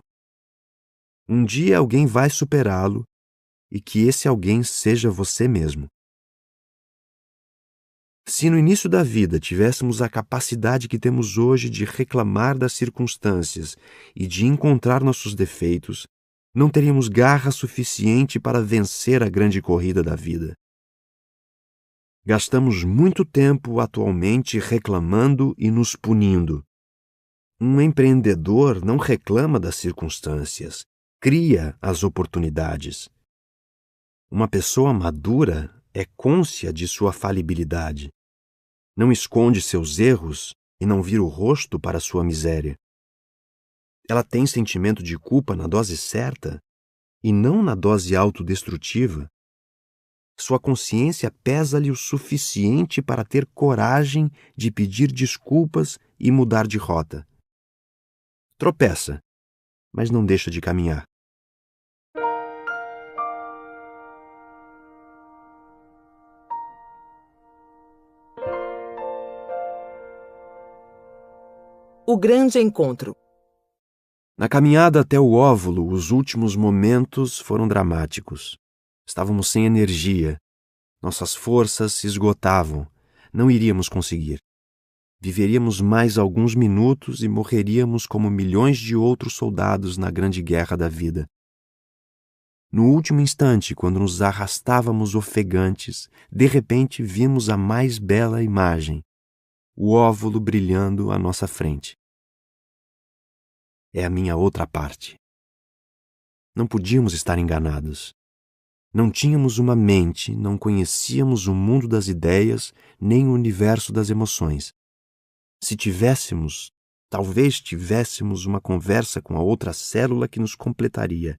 Speaker 2: Um dia alguém vai superá-lo e que esse alguém seja você mesmo. Se no início da vida tivéssemos a capacidade que temos hoje de reclamar das circunstâncias e de encontrar nossos defeitos, não teríamos garra suficiente para vencer a grande corrida da vida. Gastamos muito tempo atualmente reclamando e nos punindo. Um empreendedor não reclama das circunstâncias, cria as oportunidades. Uma pessoa madura é cônscia de sua falibilidade. Não esconde seus erros e não vira o rosto para sua miséria. Ela tem sentimento de culpa na dose certa e não na dose autodestrutiva. Sua consciência pesa-lhe o suficiente para ter coragem de pedir desculpas e mudar de rota. Tropeça, mas não deixa de caminhar.
Speaker 1: O grande encontro.
Speaker 2: Na caminhada até o óvulo, os últimos momentos foram dramáticos. Estávamos sem energia. Nossas forças se esgotavam. Não iríamos conseguir. Viveríamos mais alguns minutos e morreríamos como milhões de outros soldados na grande guerra da vida. No último instante, quando nos arrastávamos ofegantes, de repente vimos a mais bela imagem: o óvulo brilhando à nossa frente. É a minha outra parte. Não podíamos estar enganados. Não tínhamos uma mente, não conhecíamos o mundo das ideias, nem o universo das emoções. Se tivéssemos, talvez tivéssemos uma conversa com a outra célula que nos completaria.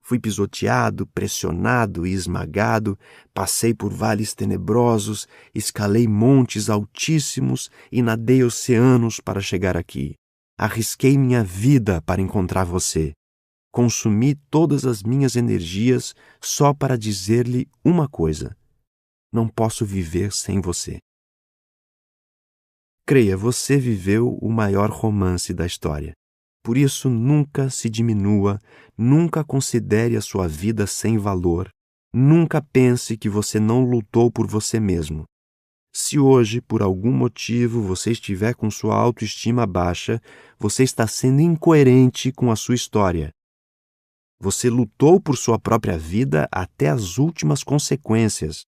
Speaker 2: Fui pisoteado, pressionado e esmagado, passei por vales tenebrosos, escalei montes altíssimos e nadei oceanos para chegar aqui. Arrisquei minha vida para encontrar você. Consumi todas as minhas energias só para dizer-lhe uma coisa: não posso viver sem você. Creia, você viveu o maior romance da história. Por isso, nunca se diminua, nunca considere a sua vida sem valor, nunca pense que você não lutou por você mesmo. Se hoje, por algum motivo, você estiver com sua autoestima baixa, você está sendo incoerente com a sua história. Você lutou por sua própria vida até as últimas consequências.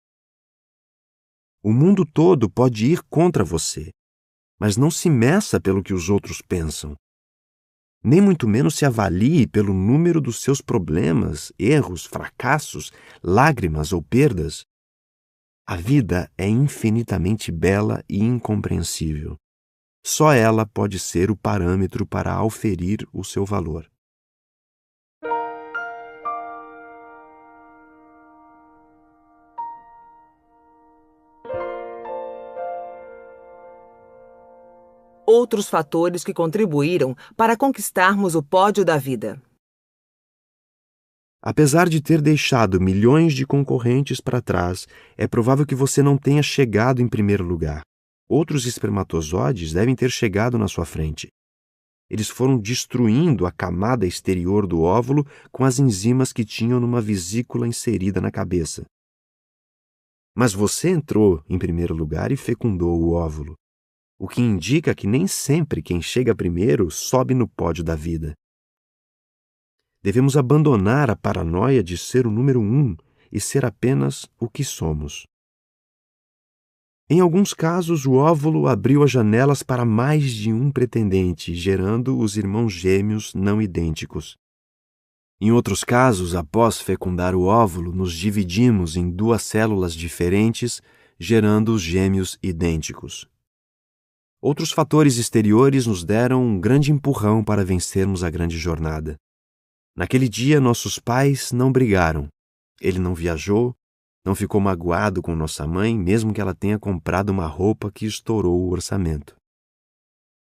Speaker 2: O mundo todo pode ir contra você, mas não se meça pelo que os outros pensam. Nem muito menos se avalie pelo número dos seus problemas, erros, fracassos, lágrimas ou perdas. A vida é infinitamente bela e incompreensível. Só ela pode ser o parâmetro para auferir o seu valor.
Speaker 1: Outros fatores que contribuíram para conquistarmos o pódio da vida.
Speaker 2: Apesar de ter deixado milhões de concorrentes para trás, é provável que você não tenha chegado em primeiro lugar. Outros espermatozoides devem ter chegado na sua frente. Eles foram destruindo a camada exterior do óvulo com as enzimas que tinham numa vesícula inserida na cabeça. Mas você entrou em primeiro lugar e fecundou o óvulo, o que indica que nem sempre quem chega primeiro sobe no pódio da vida. Devemos abandonar a paranoia de ser o número 1 e ser apenas o que somos. Em alguns casos, o óvulo abriu as janelas para mais de um pretendente, gerando os irmãos gêmeos não idênticos. Em outros casos, após fecundar o óvulo, nos dividimos em duas células diferentes, gerando os gêmeos idênticos. Outros fatores exteriores nos deram um grande empurrão para vencermos a grande jornada. Naquele dia, nossos pais não brigaram. Ele não viajou, não ficou magoado com nossa mãe, mesmo que ela tenha comprado uma roupa que estourou o orçamento.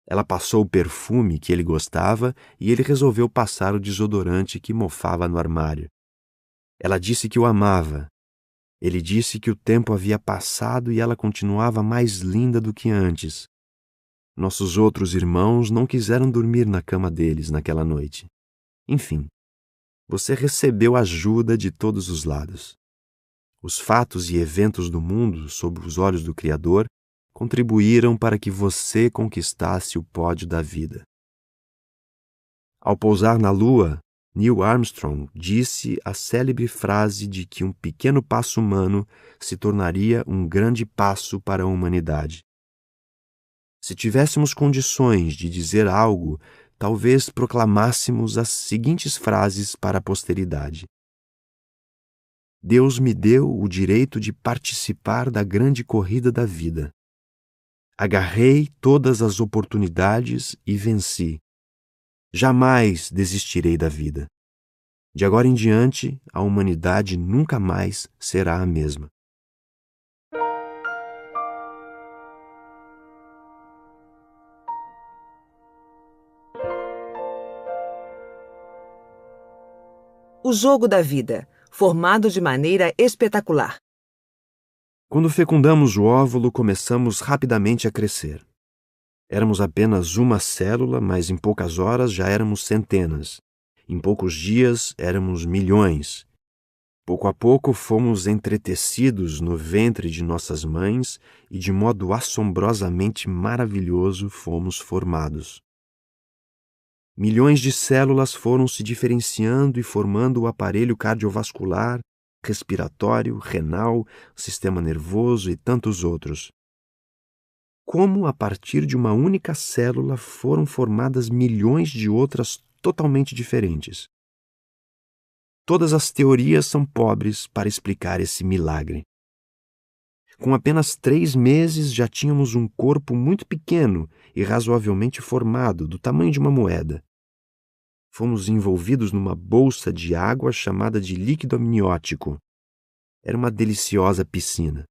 Speaker 2: Ela passou o perfume que ele gostava e ele resolveu passar o desodorante que mofava no armário. Ela disse que o amava. Ele disse que o tempo havia passado e ela continuava mais linda do que antes. Nossos outros irmãos não quiseram dormir na cama deles naquela noite. Enfim, você recebeu ajuda de todos os lados. Os fatos e eventos do mundo, sob os olhos do Criador, contribuíram para que você conquistasse o pódio da vida. Ao pousar na Lua, Neil Armstrong disse a célebre frase de que um pequeno passo humano se tornaria um grande passo para a humanidade. Se tivéssemos condições de dizer algo, talvez proclamássemos as seguintes frases para a posteridade: Deus me deu o direito de participar da grande corrida da vida. Agarrei todas as oportunidades e venci. Jamais desistirei da vida. De agora em diante, a humanidade nunca mais será a mesma.
Speaker 1: O jogo da vida, formado de maneira espetacular.
Speaker 2: Quando fecundamos o óvulo, começamos rapidamente a crescer. Éramos apenas uma célula, mas em poucas horas já éramos centenas. Em poucos dias éramos milhões. Pouco a pouco fomos entretecidos no ventre de nossas mães e de modo assombrosamente maravilhoso fomos formados. Milhões de células foram se diferenciando e formando o aparelho cardiovascular, respiratório, renal, sistema nervoso e tantos outros. Como, a partir de uma única célula, foram formadas milhões de outras totalmente diferentes. Todas as teorias são pobres para explicar esse milagre. Com apenas 3 meses já tínhamos um corpo muito pequeno e razoavelmente formado, do tamanho de uma moeda. Fomos envolvidos numa bolsa de água chamada de líquido amniótico. Era uma deliciosa piscina.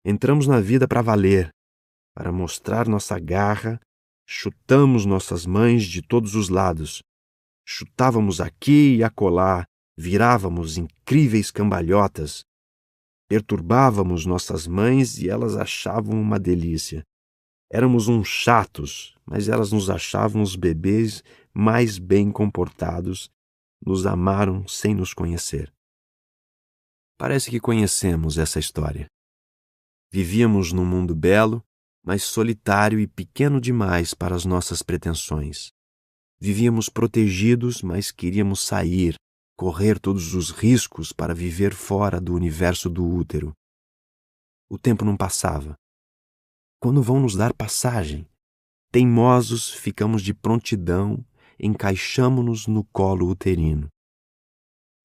Speaker 2: Entramos na vida para valer, para mostrar nossa garra, chutamos nossas mães de todos os lados. Chutávamos aqui e acolá, virávamos incríveis cambalhotas. Perturbávamos nossas mães e elas achavam uma delícia. Éramos uns chatos, mas elas nos achavam os bebês mais bem comportados, nos amaram sem nos conhecer. Parece que conhecemos essa história. Vivíamos num mundo belo, mas solitário e pequeno demais para as nossas pretensões. Vivíamos protegidos, mas queríamos sair, correr todos os riscos para viver fora do universo do útero. O tempo não passava. Quando vão nos dar passagem? Teimosos, ficamos de prontidão, encaixamo-nos no colo uterino.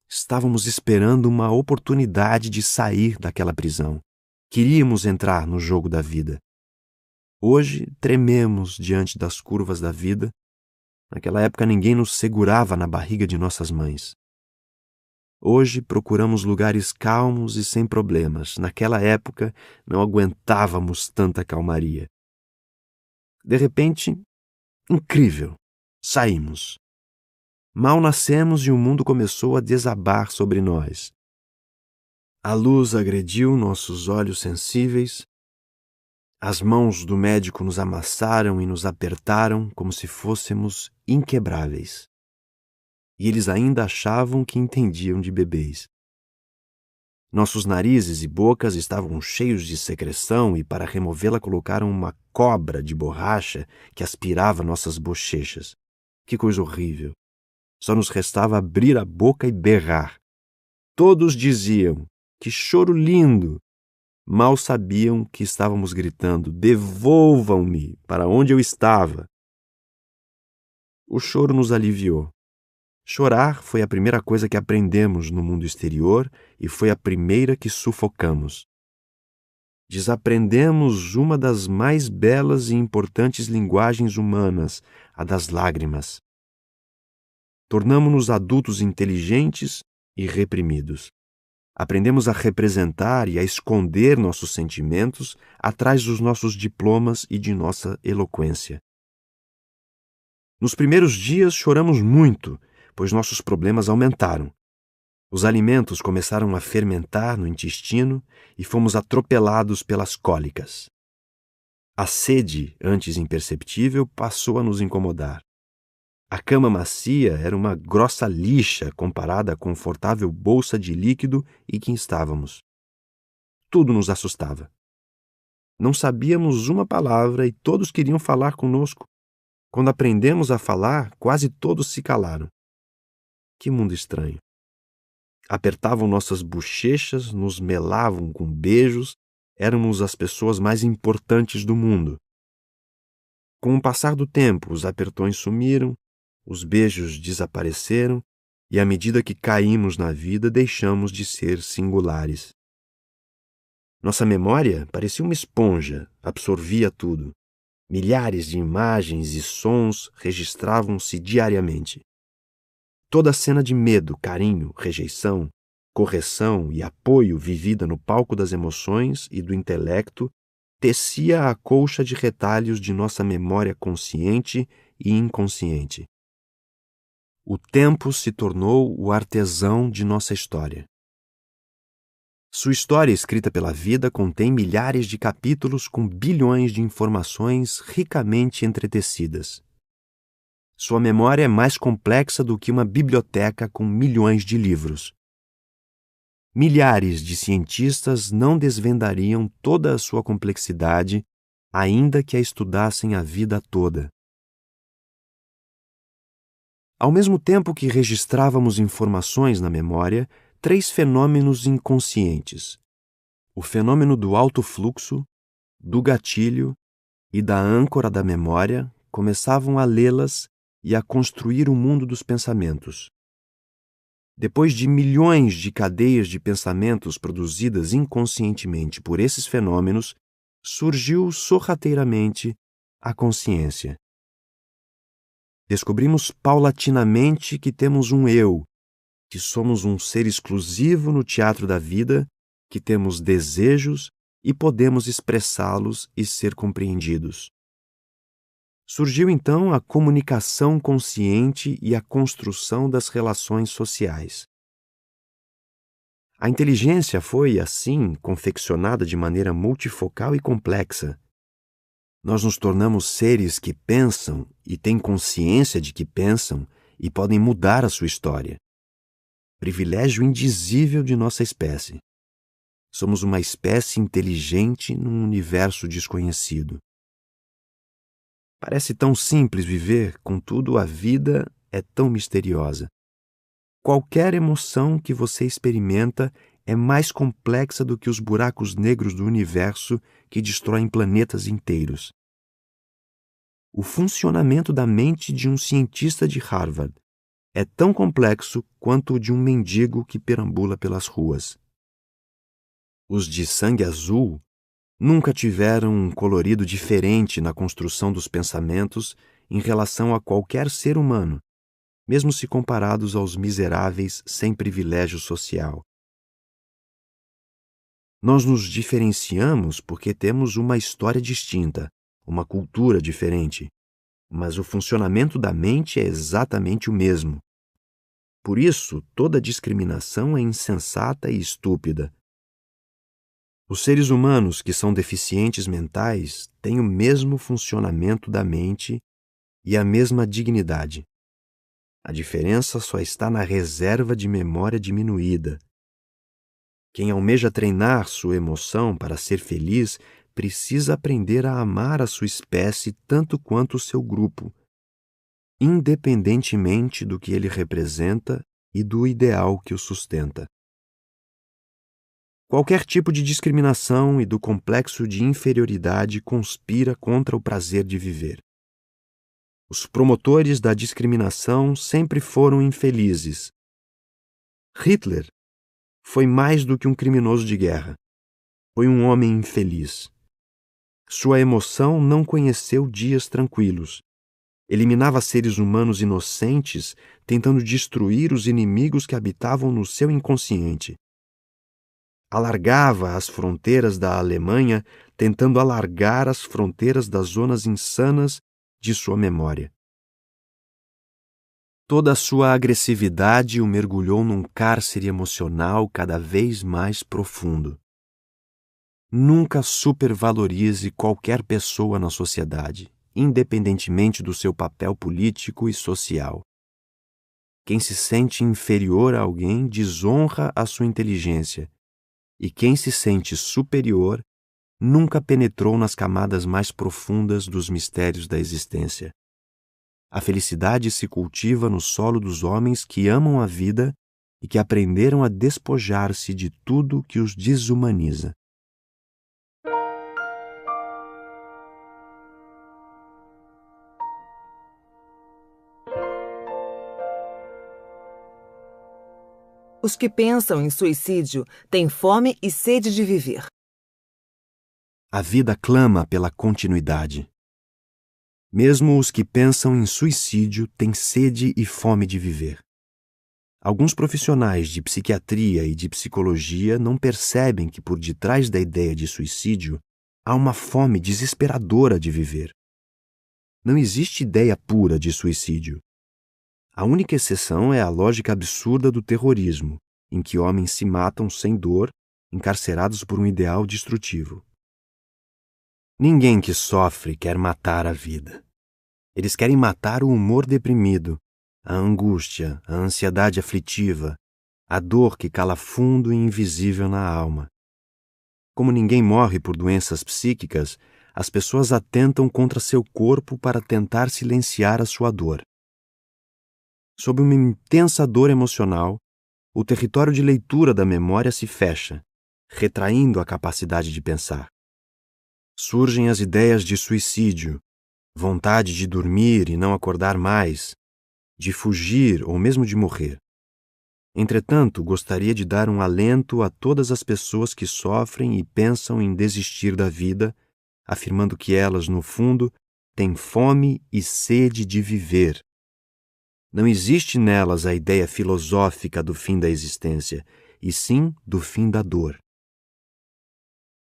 Speaker 2: Estávamos esperando uma oportunidade de sair daquela prisão. Queríamos entrar no jogo da vida. Hoje trememos diante das curvas da vida. Naquela época ninguém nos segurava na barriga de nossas mães. Hoje procuramos lugares calmos e sem problemas. Naquela época não aguentávamos tanta calmaria. De repente, incrível, saímos. Mal nascemos e o mundo começou a desabar sobre nós. A luz agrediu nossos olhos sensíveis. As mãos do médico nos amassaram e nos apertaram como se fôssemos inquebráveis. E eles ainda achavam que entendiam de bebês. Nossos narizes e bocas estavam cheios de secreção e para removê-la colocaram uma cobra de borracha que aspirava nossas bochechas. Que coisa horrível! Só nos restava abrir a boca e berrar. Todos diziam, que choro lindo! Mal sabiam que estávamos gritando, devolvam-me para onde eu estava. O choro nos aliviou. Chorar foi a primeira coisa que aprendemos no mundo exterior e foi a primeira que sufocamos. Desaprendemos uma das mais belas e importantes linguagens humanas, a das lágrimas. Tornamo-nos adultos inteligentes e reprimidos. Aprendemos a representar e a esconder nossos sentimentos atrás dos nossos diplomas e de nossa eloquência. Nos primeiros dias choramos muito, pois nossos problemas aumentaram. Os alimentos começaram a fermentar no intestino e fomos atropelados pelas cólicas. A sede, antes imperceptível, passou a nos incomodar. A cama macia era uma grossa lixa comparada à confortável bolsa de líquido em que estávamos. Tudo nos assustava. Não sabíamos uma palavra e todos queriam falar conosco. Quando aprendemos a falar, quase todos se calaram. Que mundo estranho! Apertavam nossas bochechas, nos melavam com beijos, éramos as pessoas mais importantes do mundo. Com o passar do tempo, os apertões sumiram, os beijos desapareceram e, à medida que caímos na vida, deixamos de ser singulares. Nossa memória parecia uma esponja, absorvia tudo. Milhares de imagens e sons registravam-se diariamente. Toda a cena de medo, carinho, rejeição, correção e apoio vivida no palco das emoções e do intelecto tecia a colcha de retalhos de nossa memória consciente e inconsciente. O tempo se tornou o artesão de nossa história. Sua história escrita pela vida contém milhares de capítulos com bilhões de informações ricamente entretecidas. Sua memória é mais complexa do que uma biblioteca com milhões de livros. Milhares de cientistas não desvendariam toda a sua complexidade, ainda que a estudassem a vida toda. Ao mesmo tempo que registrávamos informações na memória, 3 fenômenos inconscientes: o fenômeno do alto fluxo, do gatilho e da âncora da memória começavam a lê-las e a construir o mundo dos pensamentos. Depois de milhões de cadeias de pensamentos produzidas inconscientemente por esses fenômenos, surgiu sorrateiramente a consciência. Descobrimos paulatinamente que temos um eu, que somos um ser exclusivo no teatro da vida, que temos desejos e podemos expressá-los e ser compreendidos. Surgiu então a comunicação consciente e a construção das relações sociais. A inteligência foi, assim, confeccionada de maneira multifocal e complexa. Nós nos tornamos seres que pensam e têm consciência de que pensam e podem mudar a sua história. Privilégio indizível de nossa espécie. Somos uma espécie inteligente num universo desconhecido. Parece tão simples viver, contudo a vida é tão misteriosa. Qualquer emoção que você experimenta é mais complexa do que os buracos negros do universo que destroem planetas inteiros. O funcionamento da mente de um cientista de Harvard é tão complexo quanto o de um mendigo que perambula pelas ruas. Os de sangue azul nunca tiveram um colorido diferente na construção dos pensamentos em relação a qualquer ser humano, mesmo se comparados aos miseráveis sem privilégio social. Nós nos diferenciamos porque temos uma história distinta, uma cultura diferente, mas o funcionamento da mente é exatamente o mesmo. Por isso, toda discriminação é insensata e estúpida. Os seres humanos que são deficientes mentais têm o mesmo funcionamento da mente e a mesma dignidade. A diferença só está na reserva de memória diminuída. Quem almeja treinar sua emoção para ser feliz precisa aprender a amar a sua espécie tanto quanto o seu grupo, independentemente do que ele representa e do ideal que o sustenta. Qualquer tipo de discriminação e do complexo de inferioridade conspira contra o prazer de viver. Os promotores da discriminação sempre foram infelizes. Hitler foi mais do que um criminoso de guerra. Foi um homem infeliz. Sua emoção não conheceu dias tranquilos. Eliminava seres humanos inocentes, tentando destruir os inimigos que habitavam no seu inconsciente. Alargava as fronteiras da Alemanha, tentando alargar as fronteiras das zonas insanas de sua memória. Toda a sua agressividade o mergulhou num cárcere emocional cada vez mais profundo. Nunca supervalorize qualquer pessoa na sociedade, independentemente do seu papel político e social. Quem se sente inferior a alguém desonra a sua inteligência, e quem se sente superior nunca penetrou nas camadas mais profundas dos mistérios da existência. A felicidade se cultiva no solo dos homens que amam a vida e que aprenderam a despojar-se de tudo que os desumaniza.
Speaker 1: Os que pensam em suicídio têm fome e sede de viver.
Speaker 2: A vida clama pela continuidade. Mesmo os que pensam em suicídio têm sede e fome de viver. Alguns profissionais de psiquiatria e de psicologia não percebem que por detrás da ideia de suicídio há uma fome desesperadora de viver. Não existe ideia pura de suicídio. A única exceção é a lógica absurda do terrorismo, em que homens se matam sem dor, encarcerados por um ideal destrutivo. Ninguém que sofre quer matar a vida. Eles querem matar o humor deprimido, a angústia, a ansiedade aflitiva, a dor que cala fundo e invisível na alma. Como ninguém morre por doenças psíquicas, as pessoas atentam contra seu corpo para tentar silenciar a sua dor. Sob uma intensa dor emocional, o território de leitura da memória se fecha, retraindo a capacidade de pensar. Surgem as ideias de suicídio, vontade de dormir e não acordar mais, de fugir ou mesmo de morrer. Entretanto, gostaria de dar um alento a todas as pessoas que sofrem e pensam em desistir da vida, afirmando que elas, no fundo, têm fome e sede de viver. Não existe nelas a ideia filosófica do fim da existência, e sim do fim da dor.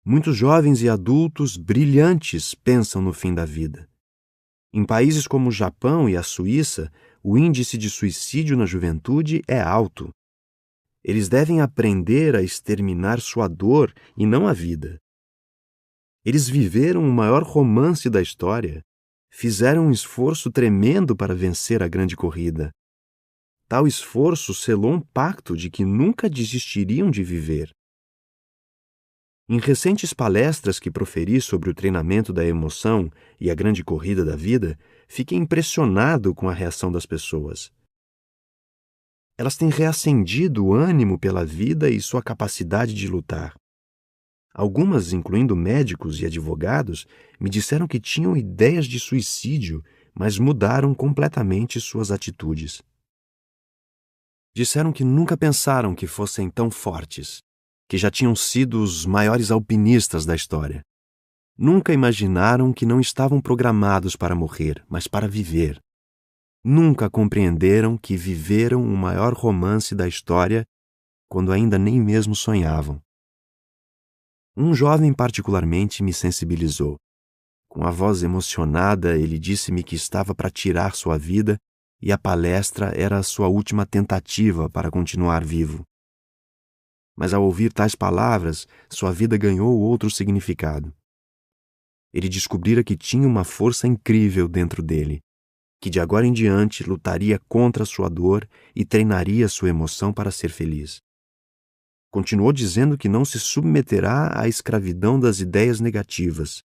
Speaker 2: Muitos jovens e adultos brilhantes pensam no fim da vida. Em países como o Japão e a Suíça, o índice de suicídio na juventude é alto. Eles devem aprender a exterminar sua dor e não a vida. Eles viveram o maior romance da história, fizeram um esforço tremendo para vencer a grande corrida. Tal esforço selou um pacto de que nunca desistiriam de viver. Em recentes palestras que proferi sobre o treinamento da emoção e a grande corrida da vida, fiquei impressionado com a reação das pessoas. Elas têm reacendido o ânimo pela vida e sua capacidade de lutar. Algumas, incluindo médicos e advogados, me disseram que tinham ideias de suicídio, mas mudaram completamente suas atitudes. Disseram que nunca pensaram que fossem tão fortes, que já tinham sido os maiores alpinistas da história. Nunca imaginaram que não estavam programados para morrer, mas para viver. Nunca compreenderam que viveram o maior romance da história quando ainda nem mesmo sonhavam. Um jovem particularmente me sensibilizou. Com a voz emocionada, ele disse-me que estava para tirar sua vida e a palestra era a sua última tentativa para continuar vivo. Mas ao ouvir tais palavras, sua vida ganhou outro significado. Ele descobrira que tinha uma força incrível dentro dele, que de agora em diante lutaria contra sua dor e treinaria sua emoção para ser feliz. Continuou dizendo que não se submeterá à escravidão das ideias negativas.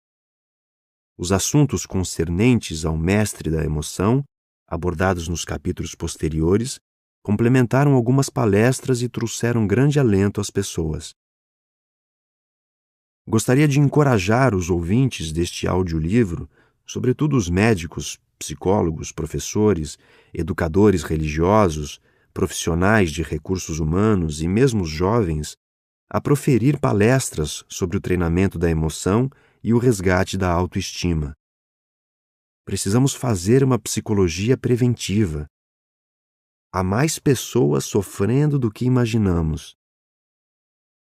Speaker 2: Os assuntos concernentes ao mestre da emoção, abordados nos capítulos posteriores, complementaram algumas palestras e trouxeram grande alento às pessoas. Gostaria de encorajar os ouvintes deste audiolivro, sobretudo os médicos, psicólogos, professores, educadores religiosos, profissionais de recursos humanos e mesmo os jovens, a proferir palestras sobre o treinamento da emoção e o resgate da autoestima. Precisamos fazer uma psicologia preventiva. Há mais pessoas sofrendo do que imaginamos.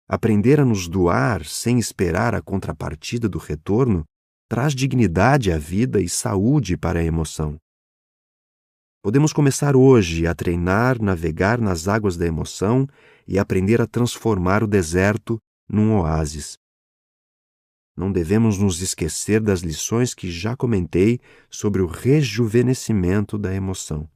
Speaker 2: Aprender a nos doar sem esperar a contrapartida do retorno traz dignidade à vida e saúde para a emoção. Podemos começar hoje a treinar, navegar nas águas da emoção e aprender a transformar o deserto num oásis. Não devemos nos esquecer das lições que já comentei sobre o rejuvenescimento da emoção.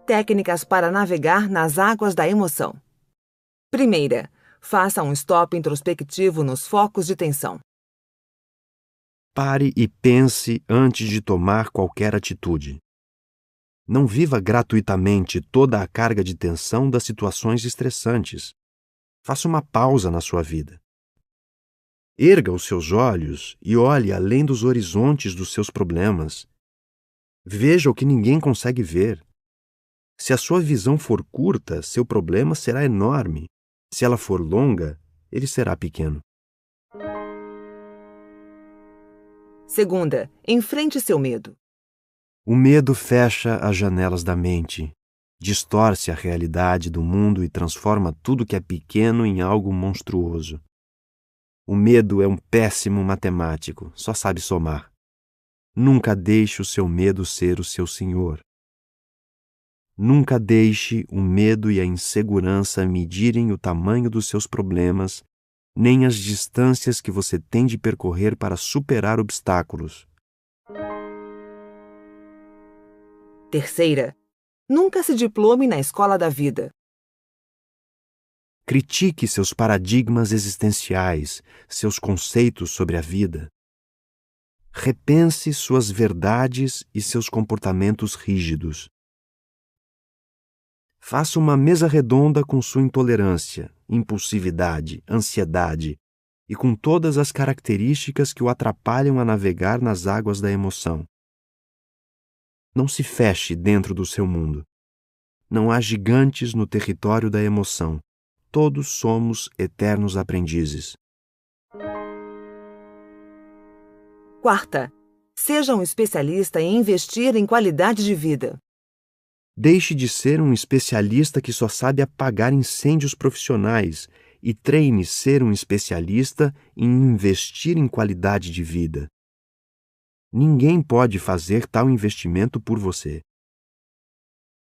Speaker 1: Técnicas para navegar nas águas da emoção. Primeira, faça um stop introspectivo nos focos de tensão.
Speaker 2: Pare e pense antes de tomar qualquer atitude. Não viva gratuitamente toda a carga de tensão das situações estressantes. Faça uma pausa na sua vida. Erga os seus olhos e olhe além dos horizontes dos seus problemas. Veja o que ninguém consegue ver. Se a sua visão for curta, seu problema será enorme. Se ela for longa, ele será pequeno.
Speaker 1: Segunda, enfrente seu medo.
Speaker 2: O medo fecha as janelas da mente, distorce a realidade do mundo e transforma tudo que é pequeno em algo monstruoso. O medo é um péssimo matemático, só sabe somar. Nunca deixe o seu medo ser o seu senhor. Nunca deixe o medo e a insegurança medirem o tamanho dos seus problemas, nem as distâncias que você tem de percorrer para superar obstáculos.
Speaker 1: Terceira, nunca se diplome na escola da vida.
Speaker 2: Critique seus paradigmas existenciais, seus conceitos sobre a vida. Repense suas verdades e seus comportamentos rígidos. Faça uma mesa redonda com sua intolerância, impulsividade, ansiedade e com todas as características que o atrapalham a navegar nas águas da emoção. Não se feche dentro do seu mundo. Não há gigantes no território da emoção. Todos somos eternos aprendizes.
Speaker 1: Quarta, seja um especialista em investir em qualidade de vida.
Speaker 2: Deixe de ser um especialista que só sabe apagar incêndios profissionais e treine ser um especialista em investir em qualidade de vida. Ninguém pode fazer tal investimento por você.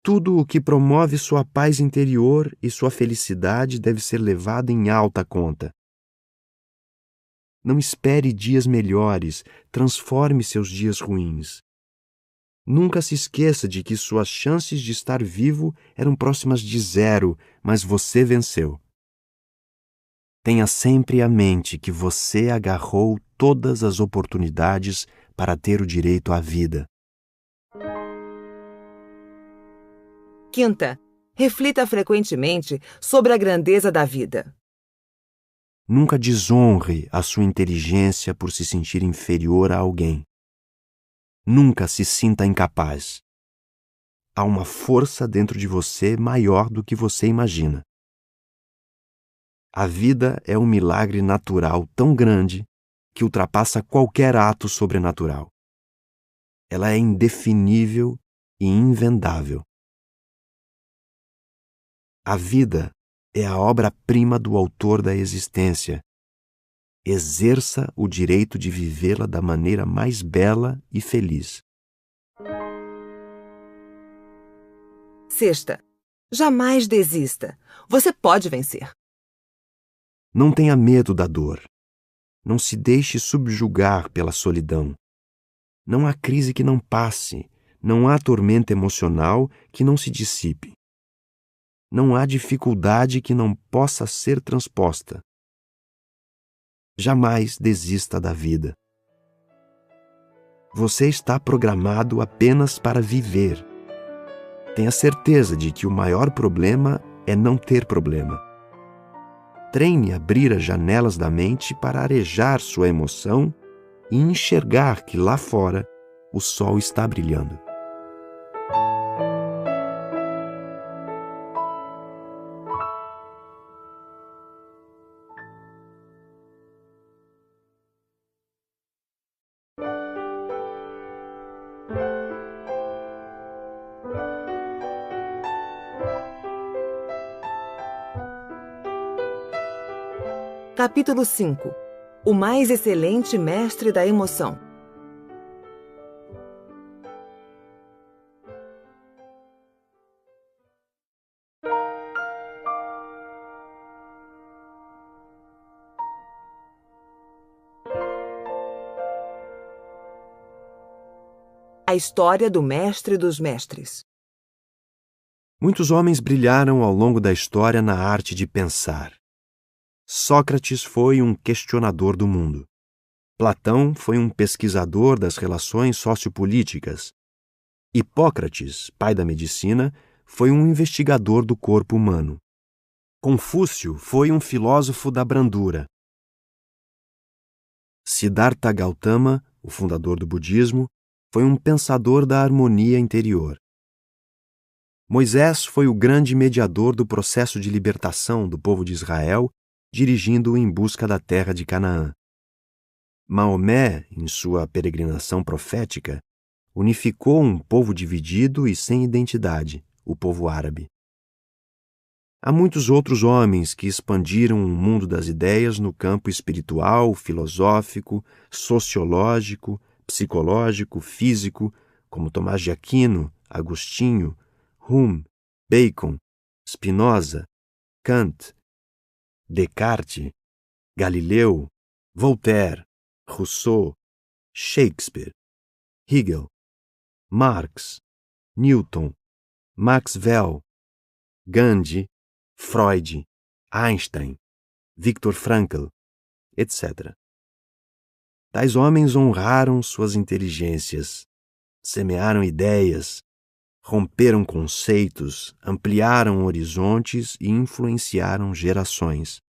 Speaker 2: Tudo o que promove sua paz interior e sua felicidade deve ser levado em alta conta. Não espere dias melhores, transforme seus dias ruins. Nunca se esqueça de que suas chances de estar vivo eram próximas de zero, mas você venceu. Tenha sempre à mente que você agarrou todas as oportunidades para ter o direito à vida.
Speaker 1: Quinta, reflita frequentemente sobre a grandeza da vida.
Speaker 2: Nunca desonre a sua inteligência por se sentir inferior a alguém. Nunca se sinta incapaz. Há uma força dentro de você maior do que você imagina. A vida é um milagre natural tão grande que ultrapassa qualquer ato sobrenatural. Ela é indefinível e invendável. A vida é a obra-prima do autor da existência. Exerça o direito de vivê-la da maneira mais bela e feliz.
Speaker 1: Sexta, jamais desista. Você pode vencer.
Speaker 2: Não tenha medo da dor. Não se deixe subjugar pela solidão. Não há crise que não passe. Não há tormenta emocional que não se dissipe. Não há dificuldade que não possa ser transposta. Jamais desista da vida. Você está programado apenas para viver. Tenha certeza de que o maior problema é não ter problema. Treine abrir as janelas da mente para arejar sua emoção e enxergar que lá fora o sol está brilhando.
Speaker 1: Capítulo 5. O mais excelente mestre da emoção. A história do mestre dos mestres.
Speaker 2: Muitos homens brilharam ao longo da história na arte de pensar. Sócrates foi um questionador do mundo. Platão foi um pesquisador das relações sociopolíticas. Hipócrates, pai da medicina, foi um investigador do corpo humano. Confúcio foi um filósofo da brandura. Siddhartha Gautama, o fundador do budismo, foi um pensador da harmonia interior. Moisés foi o grande mediador do processo de libertação do povo de Israel, dirigindo-o em busca da terra de Canaã. Maomé, em sua peregrinação profética, unificou um povo dividido e sem identidade, o povo árabe. Há muitos outros homens que expandiram o mundo das ideias no campo espiritual, filosófico, sociológico, psicológico, físico, como Tomás de Aquino, Agostinho, Hume, Bacon, Spinoza, Kant, Descartes, Galileu, Voltaire, Rousseau, Shakespeare, Hegel, Marx, Newton, Maxwell, Gandhi, Freud, Einstein, Viktor Frankl, etc. Tais homens honraram suas inteligências, semearam ideias, romperam conceitos, ampliaram horizontes e influenciaram gerações.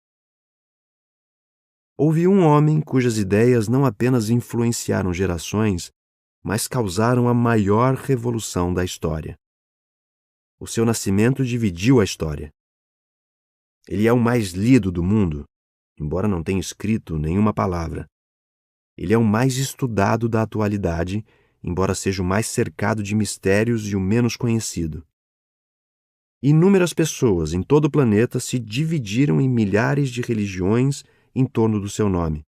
Speaker 2: Houve um homem cujas ideias não apenas influenciaram gerações, mas causaram a maior revolução da história. O seu nascimento dividiu a história. Ele é o mais lido do mundo, embora não tenha escrito nenhuma palavra. Ele é o mais estudado da atualidade, embora seja o mais cercado de mistérios e o menos conhecido. Inúmeras pessoas em todo o planeta se dividiram em milhares de religiões em torno do seu nome.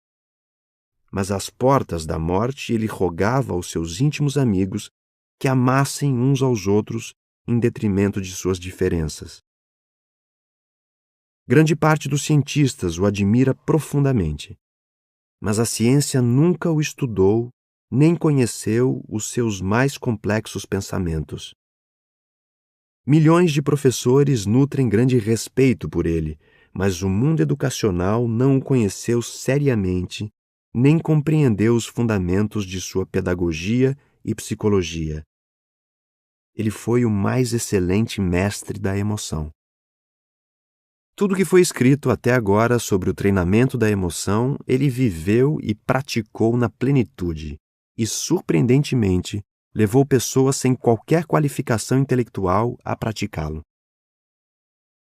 Speaker 2: Mas às portas da morte ele rogava aos seus íntimos amigos que amassem uns aos outros em detrimento de suas diferenças. Grande parte dos cientistas o admira profundamente, mas a ciência nunca o estudou nem conheceu os seus mais complexos pensamentos. Milhões de professores nutrem grande respeito por ele, mas o mundo educacional não o conheceu seriamente, nem compreendeu os fundamentos de sua pedagogia e psicologia. Ele foi o mais excelente mestre da emoção. Tudo que foi escrito até agora sobre o treinamento da emoção, ele viveu e praticou na plenitude, e, surpreendentemente, levou pessoas sem qualquer qualificação intelectual a praticá-lo.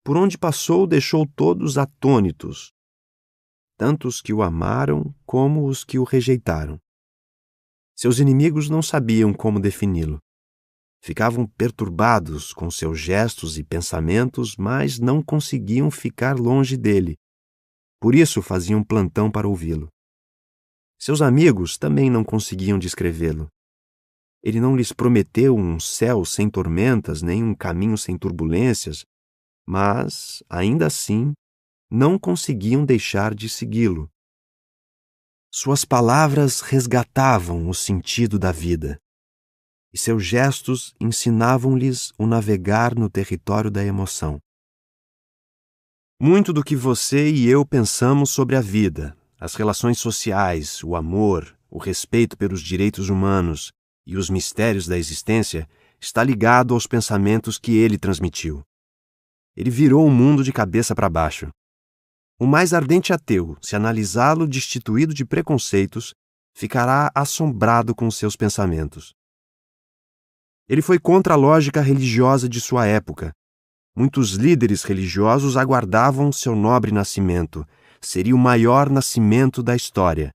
Speaker 2: Por onde passou, deixou todos atônitos, tanto os que o amaram como os que o rejeitaram. Seus inimigos não sabiam como defini-lo. Ficavam perturbados com seus gestos e pensamentos, mas não conseguiam ficar longe dele. Por isso faziam plantão para ouvi-lo. Seus amigos também não conseguiam descrevê-lo. Ele não lhes prometeu um céu sem tormentas, nem um caminho sem turbulências, mas, ainda assim, não conseguiam deixar de segui-lo. Suas palavras resgatavam o sentido da vida, e seus gestos ensinavam-lhes o navegar no território da emoção. Muito do que você e eu pensamos sobre a vida, as relações sociais, o amor, o respeito pelos direitos humanos e os mistérios da existência está ligado aos pensamentos que ele transmitiu. Ele virou o mundo de cabeça para baixo. O mais ardente ateu, se analisá-lo destituído de preconceitos, ficará assombrado com seus pensamentos. Ele foi contra a lógica religiosa de sua época. Muitos líderes religiosos aguardavam seu nobre nascimento. Seria o maior nascimento da história.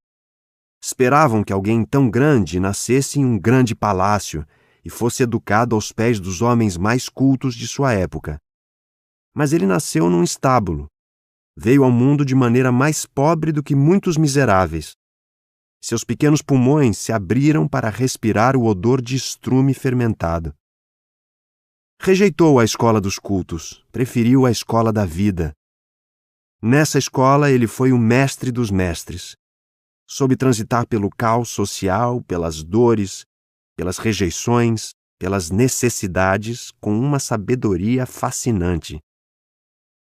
Speaker 2: Esperavam que alguém tão grande nascesse em um grande palácio e fosse educado aos pés dos homens mais cultos de sua época. Mas ele nasceu num estábulo. Veio ao mundo de maneira mais pobre do que muitos miseráveis. Seus pequenos pulmões se abriram para respirar o odor de estrume fermentado. Rejeitou a escola dos cultos, preferiu a escola da vida. Nessa escola ele foi o mestre dos mestres. Soube transitar pelo caos social, pelas dores, pelas rejeições, pelas necessidades, com uma sabedoria fascinante.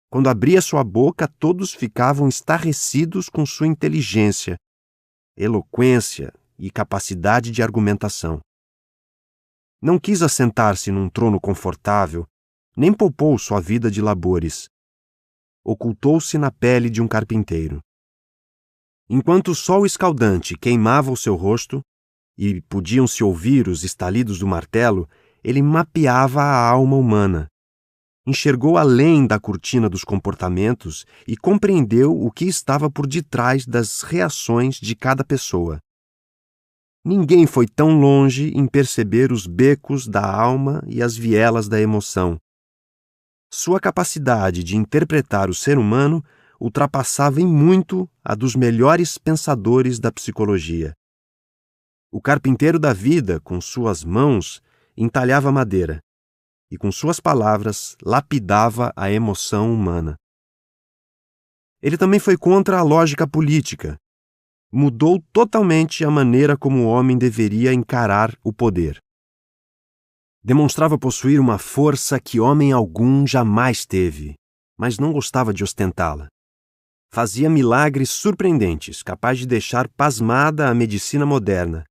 Speaker 2: Quando abria sua boca, todos ficavam estarrecidos com sua inteligência, eloquência e capacidade de argumentação. Não quis assentar-se num trono confortável, nem poupou sua vida de labores. Ocultou-se na pele de um carpinteiro. Enquanto o sol escaldante queimava o seu rosto, e podiam-se ouvir os estalidos do martelo, ele mapeava a alma humana. Enxergou além da cortina dos comportamentos e compreendeu o que estava por detrás das reações de cada pessoa. Ninguém foi tão longe em perceber os becos da alma e as vielas da emoção. Sua capacidade de interpretar o ser humano ultrapassava em muito a dos melhores pensadores da psicologia. O carpinteiro da vida, com suas mãos, entalhava madeira e, com suas palavras, lapidava a emoção humana. Ele também foi contra a lógica política. Mudou totalmente a maneira como o homem deveria encarar o poder. Demonstrava possuir uma força que homem algum jamais teve, mas não gostava de ostentá-la. Fazia milagres surpreendentes, capaz de deixar pasmada a medicina moderna,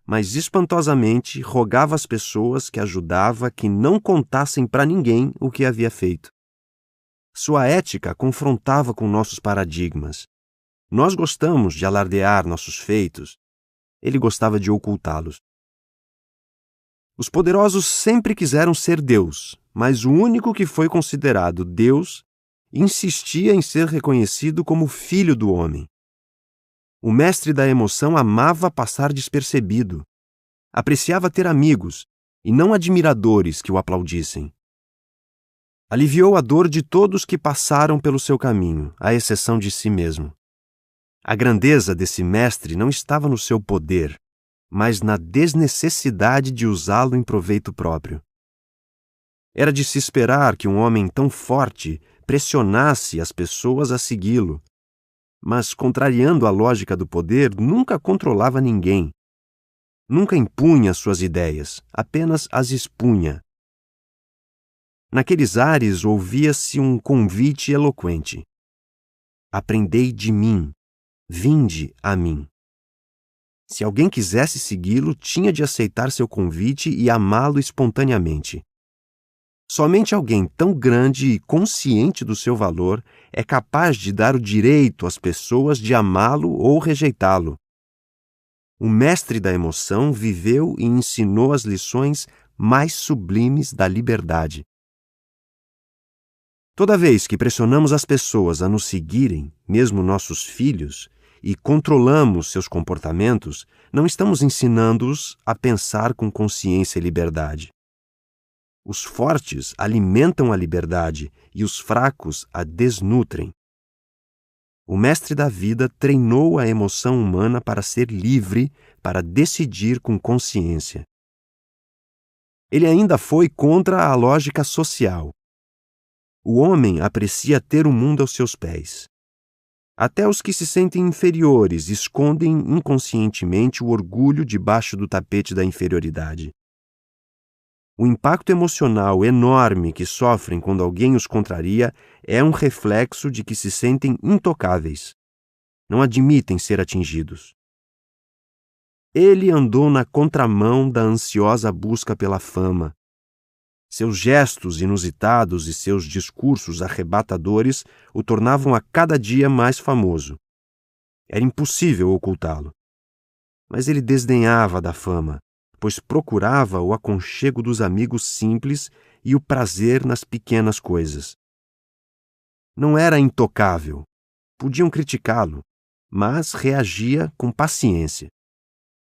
Speaker 2: mas espantosamente rogava às pessoas que ajudava que não contassem para ninguém o que havia feito. Sua ética confrontava com nossos paradigmas. Nós gostamos de alardear nossos feitos. Ele gostava de ocultá-los. Os poderosos sempre quiseram ser Deus, mas o único que foi considerado Deus insistia em ser reconhecido como filho do homem. O mestre da emoção amava passar despercebido. Apreciava ter amigos e não admiradores que o aplaudissem. Aliviou a dor de todos que passaram pelo seu caminho, à exceção de si mesmo. A grandeza desse mestre não estava no seu poder, mas na desnecessidade de usá-lo em proveito próprio. Era de se esperar que um homem tão forte pressionasse as pessoas a segui-lo, mas, contrariando a lógica do poder, nunca controlava ninguém. Nunca impunha suas ideias, apenas as expunha. Naqueles ares ouvia-se um convite eloquente. Aprendei de mim, vinde a mim. Se alguém quisesse segui-lo, tinha de aceitar seu convite e amá-lo espontaneamente. Somente alguém tão grande e consciente do seu valor é capaz de dar o direito às pessoas de amá-lo ou rejeitá-lo. O mestre da emoção viveu e ensinou as lições mais sublimes da liberdade. Toda vez que pressionamos as pessoas a nos seguirem, mesmo nossos filhos, e controlamos seus comportamentos, não estamos ensinando-os a pensar com consciência e liberdade. Os fortes alimentam a liberdade e os fracos a desnutrem. O mestre da vida treinou a emoção humana para ser livre, para decidir com consciência. Ele ainda foi contra a lógica social. O homem aprecia ter o mundo aos seus pés. Até os que se sentem inferiores escondem inconscientemente o orgulho debaixo do tapete da inferioridade. O impacto emocional enorme que sofrem quando alguém os contraria é um reflexo de que se sentem intocáveis. Não admitem ser atingidos. Ele andou na contramão da ansiosa busca pela fama. Seus gestos inusitados e seus discursos arrebatadores o tornavam a cada dia mais famoso. Era impossível ocultá-lo. Mas ele desdenhava da fama, pois procurava o aconchego dos amigos simples e o prazer nas pequenas coisas. Não era intocável. Podiam criticá-lo, mas reagia com paciência.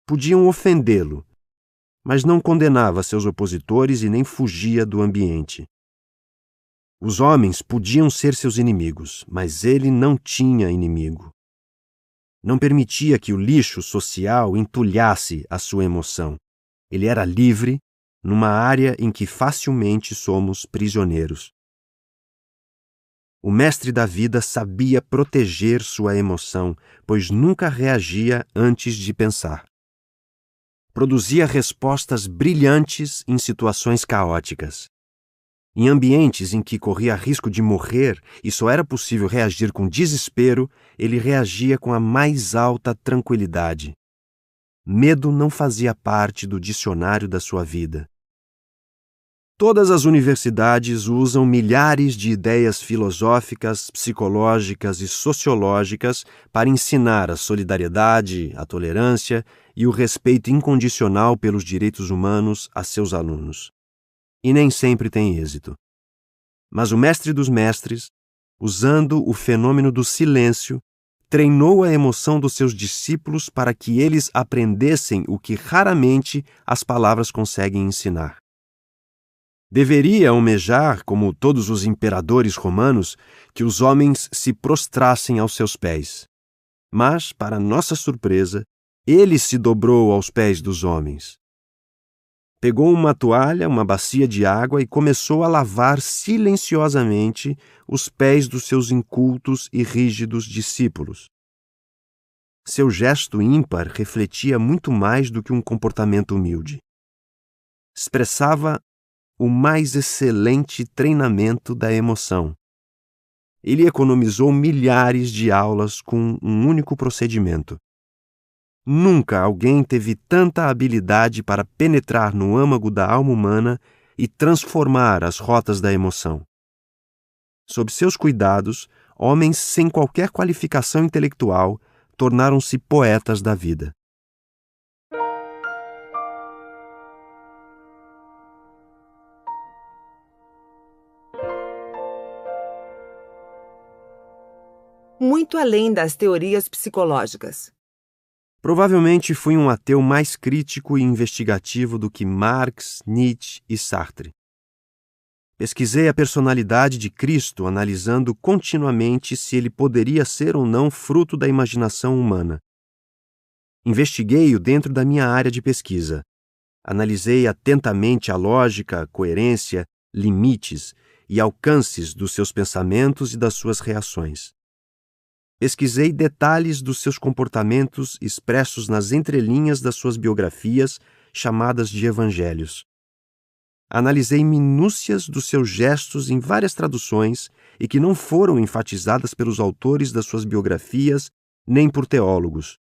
Speaker 2: Podiam ofendê-lo, mas não condenava seus opositores e nem fugia do ambiente. Os homens podiam ser seus inimigos, mas ele não tinha inimigo. Não permitia que o lixo social entulhasse a sua emoção. Ele era livre, numa área em que facilmente somos prisioneiros. O mestre da vida sabia proteger sua emoção, pois nunca reagia antes de pensar. Produzia respostas brilhantes em situações caóticas. Em ambientes em que corria risco de morrer e só era possível reagir com desespero, ele reagia com a mais alta tranquilidade. Medo não fazia parte do dicionário da sua vida. Todas as universidades usam milhares de ideias filosóficas, psicológicas e sociológicas para ensinar a solidariedade, a tolerância e o respeito incondicional pelos direitos humanos a seus alunos. E nem sempre tem êxito. Mas o mestre dos mestres, usando o fenômeno do silêncio, treinou a emoção dos seus discípulos para que eles aprendessem o que raramente as palavras conseguem ensinar. Deveria almejar, como todos os imperadores romanos, que os homens se prostrassem aos seus pés. Mas, para nossa surpresa, ele se dobrou aos pés dos homens. Pegou uma toalha, uma bacia de água e começou a lavar silenciosamente os pés dos seus incultos e rígidos discípulos. Seu gesto ímpar refletia muito mais do que um comportamento humilde. Expressava o mais excelente treinamento da emoção. Ele economizou milhares de aulas com um único procedimento. Nunca alguém teve tanta habilidade para penetrar no âmago da alma humana e transformar as rotas da emoção. Sob seus cuidados, homens sem qualquer qualificação intelectual tornaram-se poetas da vida.
Speaker 1: Muito além das teorias psicológicas.
Speaker 2: Provavelmente fui um ateu mais crítico e investigativo do que Marx, Nietzsche e Sartre. Pesquisei a personalidade de Cristo, analisando continuamente se ele poderia ser ou não fruto da imaginação humana. Investiguei-o dentro da minha área de pesquisa. Analisei atentamente a lógica, coerência, limites e alcances dos seus pensamentos e das suas reações. Pesquisei detalhes dos seus comportamentos expressos nas entrelinhas das suas biografias, chamadas de evangelhos. Analisei minúcias dos seus gestos em várias traduções e que não foram enfatizadas pelos autores das suas biografias nem por teólogos.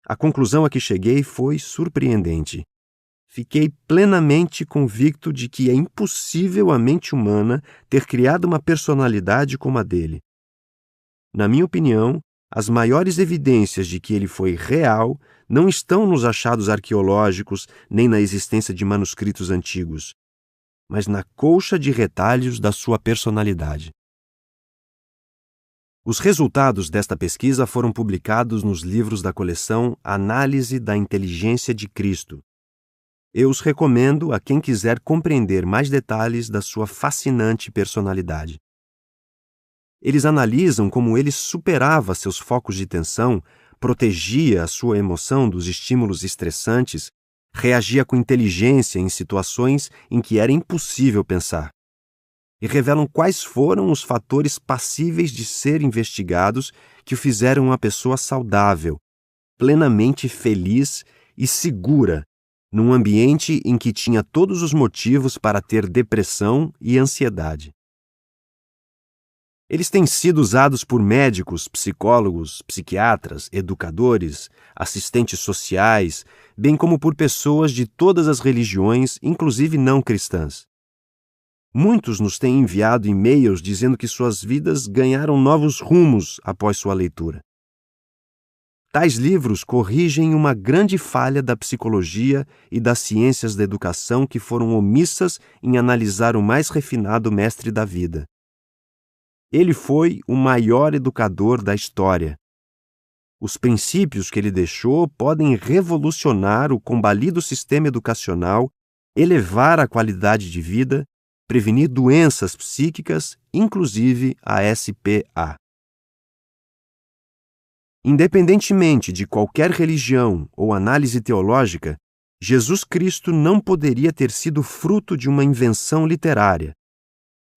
Speaker 2: A conclusão a que cheguei foi surpreendente. Fiquei plenamente convicto de que é impossível a mente humana ter criado uma personalidade como a dele. Na minha opinião, as maiores evidências de que ele foi real não estão nos achados arqueológicos nem na existência de manuscritos antigos, mas na colcha de retalhos da sua personalidade. Os resultados desta pesquisa foram publicados nos livros da coleção Análise da Inteligência de Cristo. Eu os recomendo a quem quiser compreender mais detalhes da sua fascinante personalidade. Eles analisam como ele superava seus focos de tensão, protegia a sua emoção dos estímulos estressantes, reagia com inteligência em situações em que era impossível pensar. E revelam quais foram os fatores passíveis de ser investigados que o fizeram uma pessoa saudável, plenamente feliz e segura, num ambiente em que tinha todos os motivos para ter depressão e ansiedade. Eles têm sido usados por médicos, psicólogos, psiquiatras, educadores, assistentes sociais, bem como por pessoas de todas as religiões, inclusive não cristãs. Muitos nos têm enviado e-mails dizendo que suas vidas ganharam novos rumos após sua leitura. Tais livros corrigem uma grande falha da psicologia e das ciências da educação que foram omissas em analisar o mais refinado mestre da vida. Ele foi o maior educador da história. Os princípios que ele deixou podem revolucionar o combalido sistema educacional, elevar a qualidade de vida, prevenir doenças psíquicas, inclusive a SPA. Independentemente de qualquer religião ou análise teológica, Jesus Cristo não poderia ter sido fruto de uma invenção literária.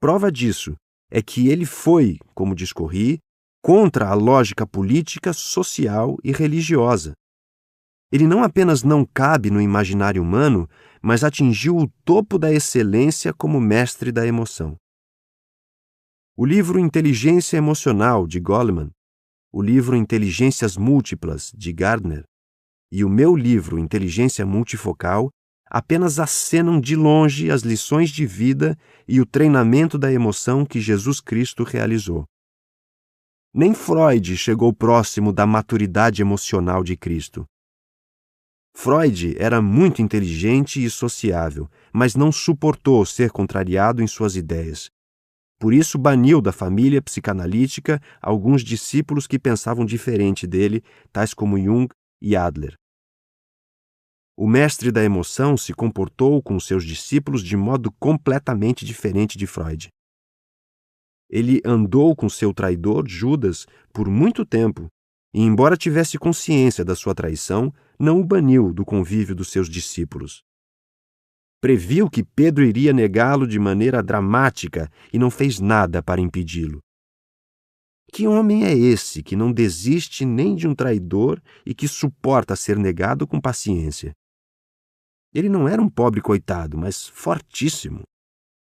Speaker 2: Prova disso é que ele foi, como discorri, contra a lógica política, social e religiosa. Ele não apenas não cabe no imaginário humano, mas atingiu o topo da excelência como mestre da emoção. O livro Inteligência Emocional, de Goleman, o livro Inteligências Múltiplas, de Gardner, e o meu livro Inteligência Multifocal apenas acenam de longe as lições de vida e o treinamento da emoção que Jesus Cristo realizou. Nem Freud chegou próximo da maturidade emocional de Cristo. Freud era muito inteligente e sociável, mas não suportou ser contrariado em suas ideias. Por isso baniu da família psicanalítica alguns discípulos que pensavam diferente dele, tais como Jung e Adler. O mestre da emoção se comportou com seus discípulos de modo completamente diferente de Freud. Ele andou com seu traidor, Judas, por muito tempo, e, embora tivesse consciência da sua traição, não o baniu do convívio dos seus discípulos. Previu que Pedro iria negá-lo de maneira dramática e não fez nada para impedi-lo. Que homem é esse que não desiste nem de um traidor e que suporta ser negado com paciência? Ele não era um pobre coitado, mas fortíssimo.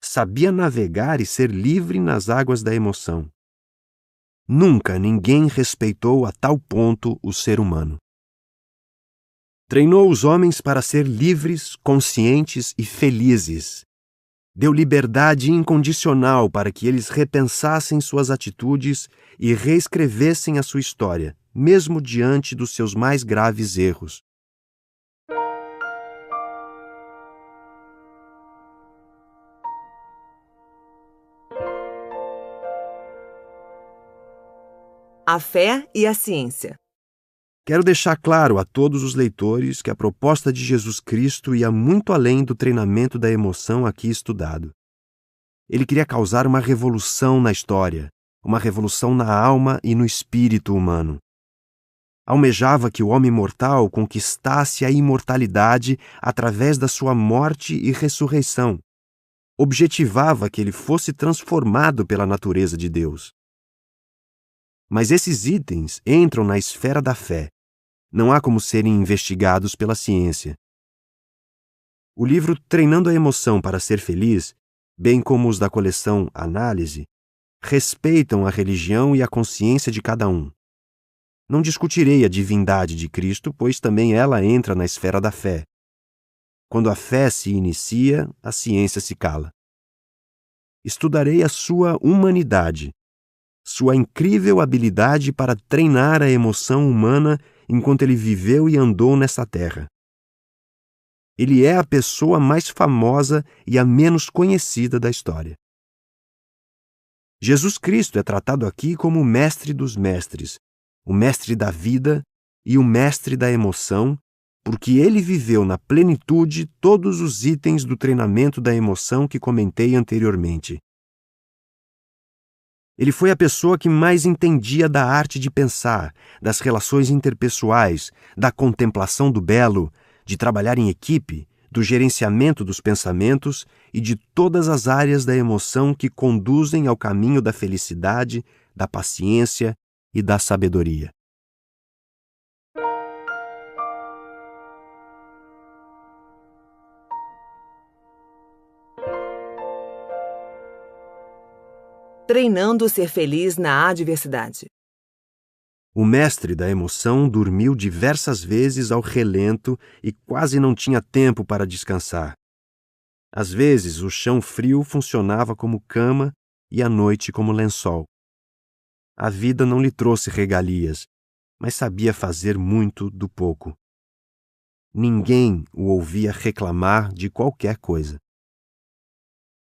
Speaker 2: Sabia navegar e ser livre nas águas da emoção. Nunca ninguém respeitou a tal ponto o ser humano. Treinou os homens para ser livres, conscientes e felizes. Deu liberdade incondicional para que eles repensassem suas atitudes e reescrevessem a sua história, mesmo diante dos seus mais graves erros.
Speaker 1: A fé e a ciência.
Speaker 2: Quero deixar claro a todos os leitores que a proposta de Jesus Cristo ia muito além do treinamento da emoção aqui estudado. Ele queria causar uma revolução na história, uma revolução na alma e no espírito humano. Almejava que o homem mortal conquistasse a imortalidade através da sua morte e ressurreição. Objetivava que ele fosse transformado pela natureza de Deus. Mas esses itens entram na esfera da fé. Não há como serem investigados pela ciência. O livro Treinando a Emoção para Ser Feliz, bem como os da coleção Análise, respeitam a religião e a consciência de cada um. Não discutirei a divindade de Cristo, pois também ela entra na esfera da fé. Quando a fé se inicia, a ciência se cala. Estudarei a sua humanidade, sua incrível habilidade para treinar a emoção humana enquanto ele viveu e andou nessa terra. Ele é a pessoa mais famosa e a menos conhecida da história. Jesus Cristo é tratado aqui como o mestre dos mestres, o mestre da vida e o mestre da emoção, porque ele viveu na plenitude todos os itens do treinamento da emoção que comentei anteriormente. Ele foi a pessoa que mais entendia da arte de pensar, das relações interpessoais, da contemplação do belo, de trabalhar em equipe, do gerenciamento dos pensamentos e de todas as áreas da emoção que conduzem ao caminho da felicidade, da paciência e da sabedoria.
Speaker 1: Treinando ser feliz na adversidade.
Speaker 2: O mestre da emoção dormiu diversas vezes ao relento e quase não tinha tempo para descansar. Às vezes, o chão frio funcionava como cama e a noite como lençol. A vida não lhe trouxe regalias, mas sabia fazer muito do pouco. Ninguém o ouvia reclamar de qualquer coisa.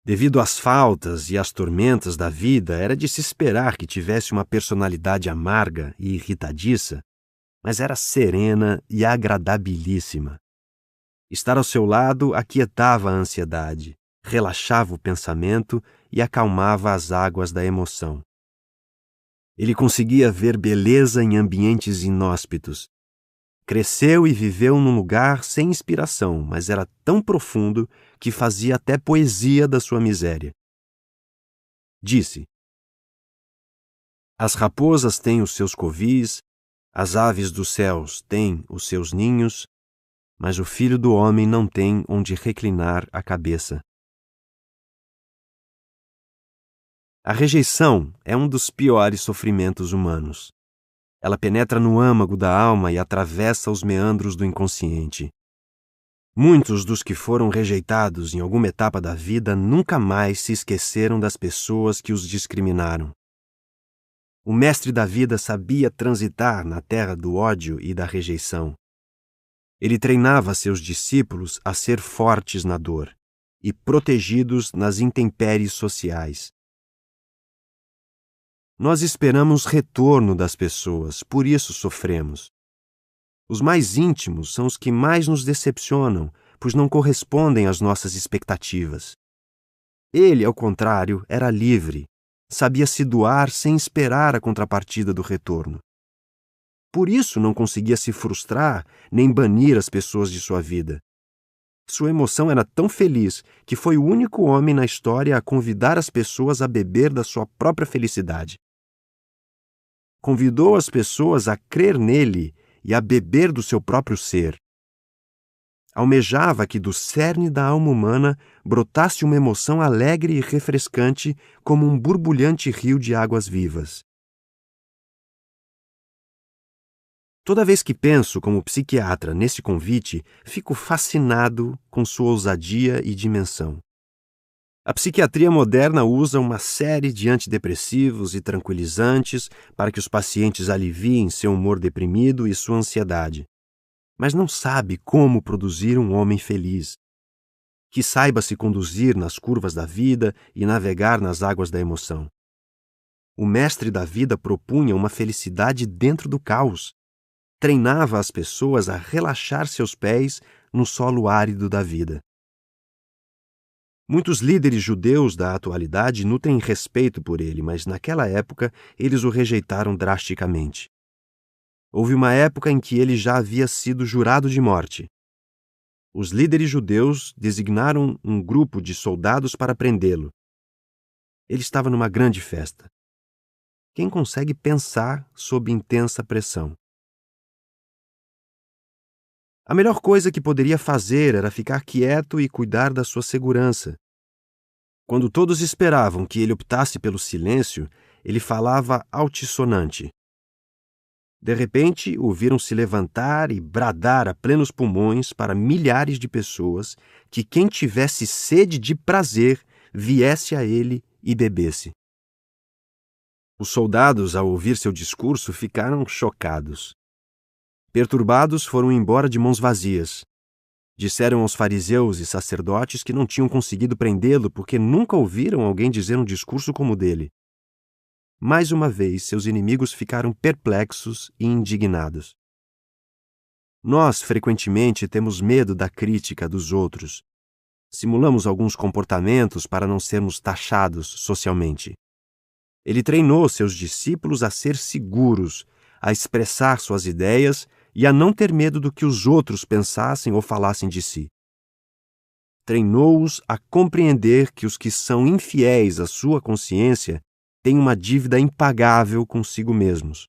Speaker 2: Devido às faltas e às tormentas da vida, era de se esperar que tivesse uma personalidade amarga e irritadiça, mas era serena e agradabilíssima. Estar ao seu lado aquietava a ansiedade, relaxava o pensamento e acalmava as águas da emoção. Ele conseguia ver beleza em ambientes inóspitos. Cresceu e viveu num lugar sem inspiração, mas era tão profundo que fazia até poesia da sua miséria. Disse: as raposas têm os seus covis, as aves dos céus têm os seus ninhos, mas o filho do homem não tem onde reclinar a cabeça. A rejeição é um dos piores sofrimentos humanos. Ela penetra no âmago da alma e atravessa os meandros do inconsciente. Muitos dos que foram rejeitados em alguma etapa da vida nunca mais se esqueceram das pessoas que os discriminaram. O mestre da vida sabia transitar na terra do ódio e da rejeição. Ele treinava seus discípulos a ser fortes na dor e protegidos nas intempéries sociais. Nós esperamos retorno das pessoas, por isso sofremos. Os mais íntimos são os que mais nos decepcionam, pois não correspondem às nossas expectativas. Ele, ao contrário, era livre, sabia se doar sem esperar a contrapartida do retorno. Por isso não conseguia se frustrar nem banir as pessoas de sua vida. Sua emoção era tão feliz que foi o único homem na história a convidar as pessoas a beber da sua própria felicidade. Convidou as pessoas a crer nele e a beber do seu próprio ser. Almejava que do cerne da alma humana brotasse uma emoção alegre e refrescante como um borbulhante rio de águas vivas. Toda vez que penso como psiquiatra nesse convite, fico fascinado com sua ousadia e dimensão. A psiquiatria moderna usa uma série de antidepressivos e tranquilizantes para que os pacientes aliviem seu humor deprimido e sua ansiedade, mas não sabe como produzir um homem feliz, que saiba se conduzir nas curvas da vida e navegar nas águas da emoção. O mestre da vida propunha uma felicidade dentro do caos, treinava as pessoas a relaxar seus pés no solo árido da vida. Muitos líderes judeus da atualidade nutrem respeito por ele, mas naquela época eles o rejeitaram drasticamente. Houve uma época em que ele já havia sido jurado de morte. Os líderes judeus designaram um grupo de soldados para prendê-lo. Ele estava numa grande festa. Quem consegue pensar sob intensa pressão? A melhor coisa que poderia fazer era ficar quieto e cuidar da sua segurança. Quando todos esperavam que ele optasse pelo silêncio, ele falava altissonante. De repente, ouviram-se levantar e bradar a plenos pulmões para milhares de pessoas que quem tivesse sede de prazer viesse a ele e bebesse. Os soldados, ao ouvir seu discurso, ficaram chocados. Perturbados, foram embora de mãos vazias. Disseram aos fariseus e sacerdotes que não tinham conseguido prendê-lo porque nunca ouviram alguém dizer um discurso como o dele. Mais uma vez, seus inimigos ficaram perplexos e indignados. Nós, frequentemente, temos medo da crítica dos outros. Simulamos alguns comportamentos para não sermos taxados socialmente. Ele treinou seus discípulos a ser seguros, a expressar suas ideias e a não ter medo do que os outros pensassem ou falassem de si. Treinou-os a compreender que os que são infiéis à sua consciência têm uma dívida impagável consigo mesmos.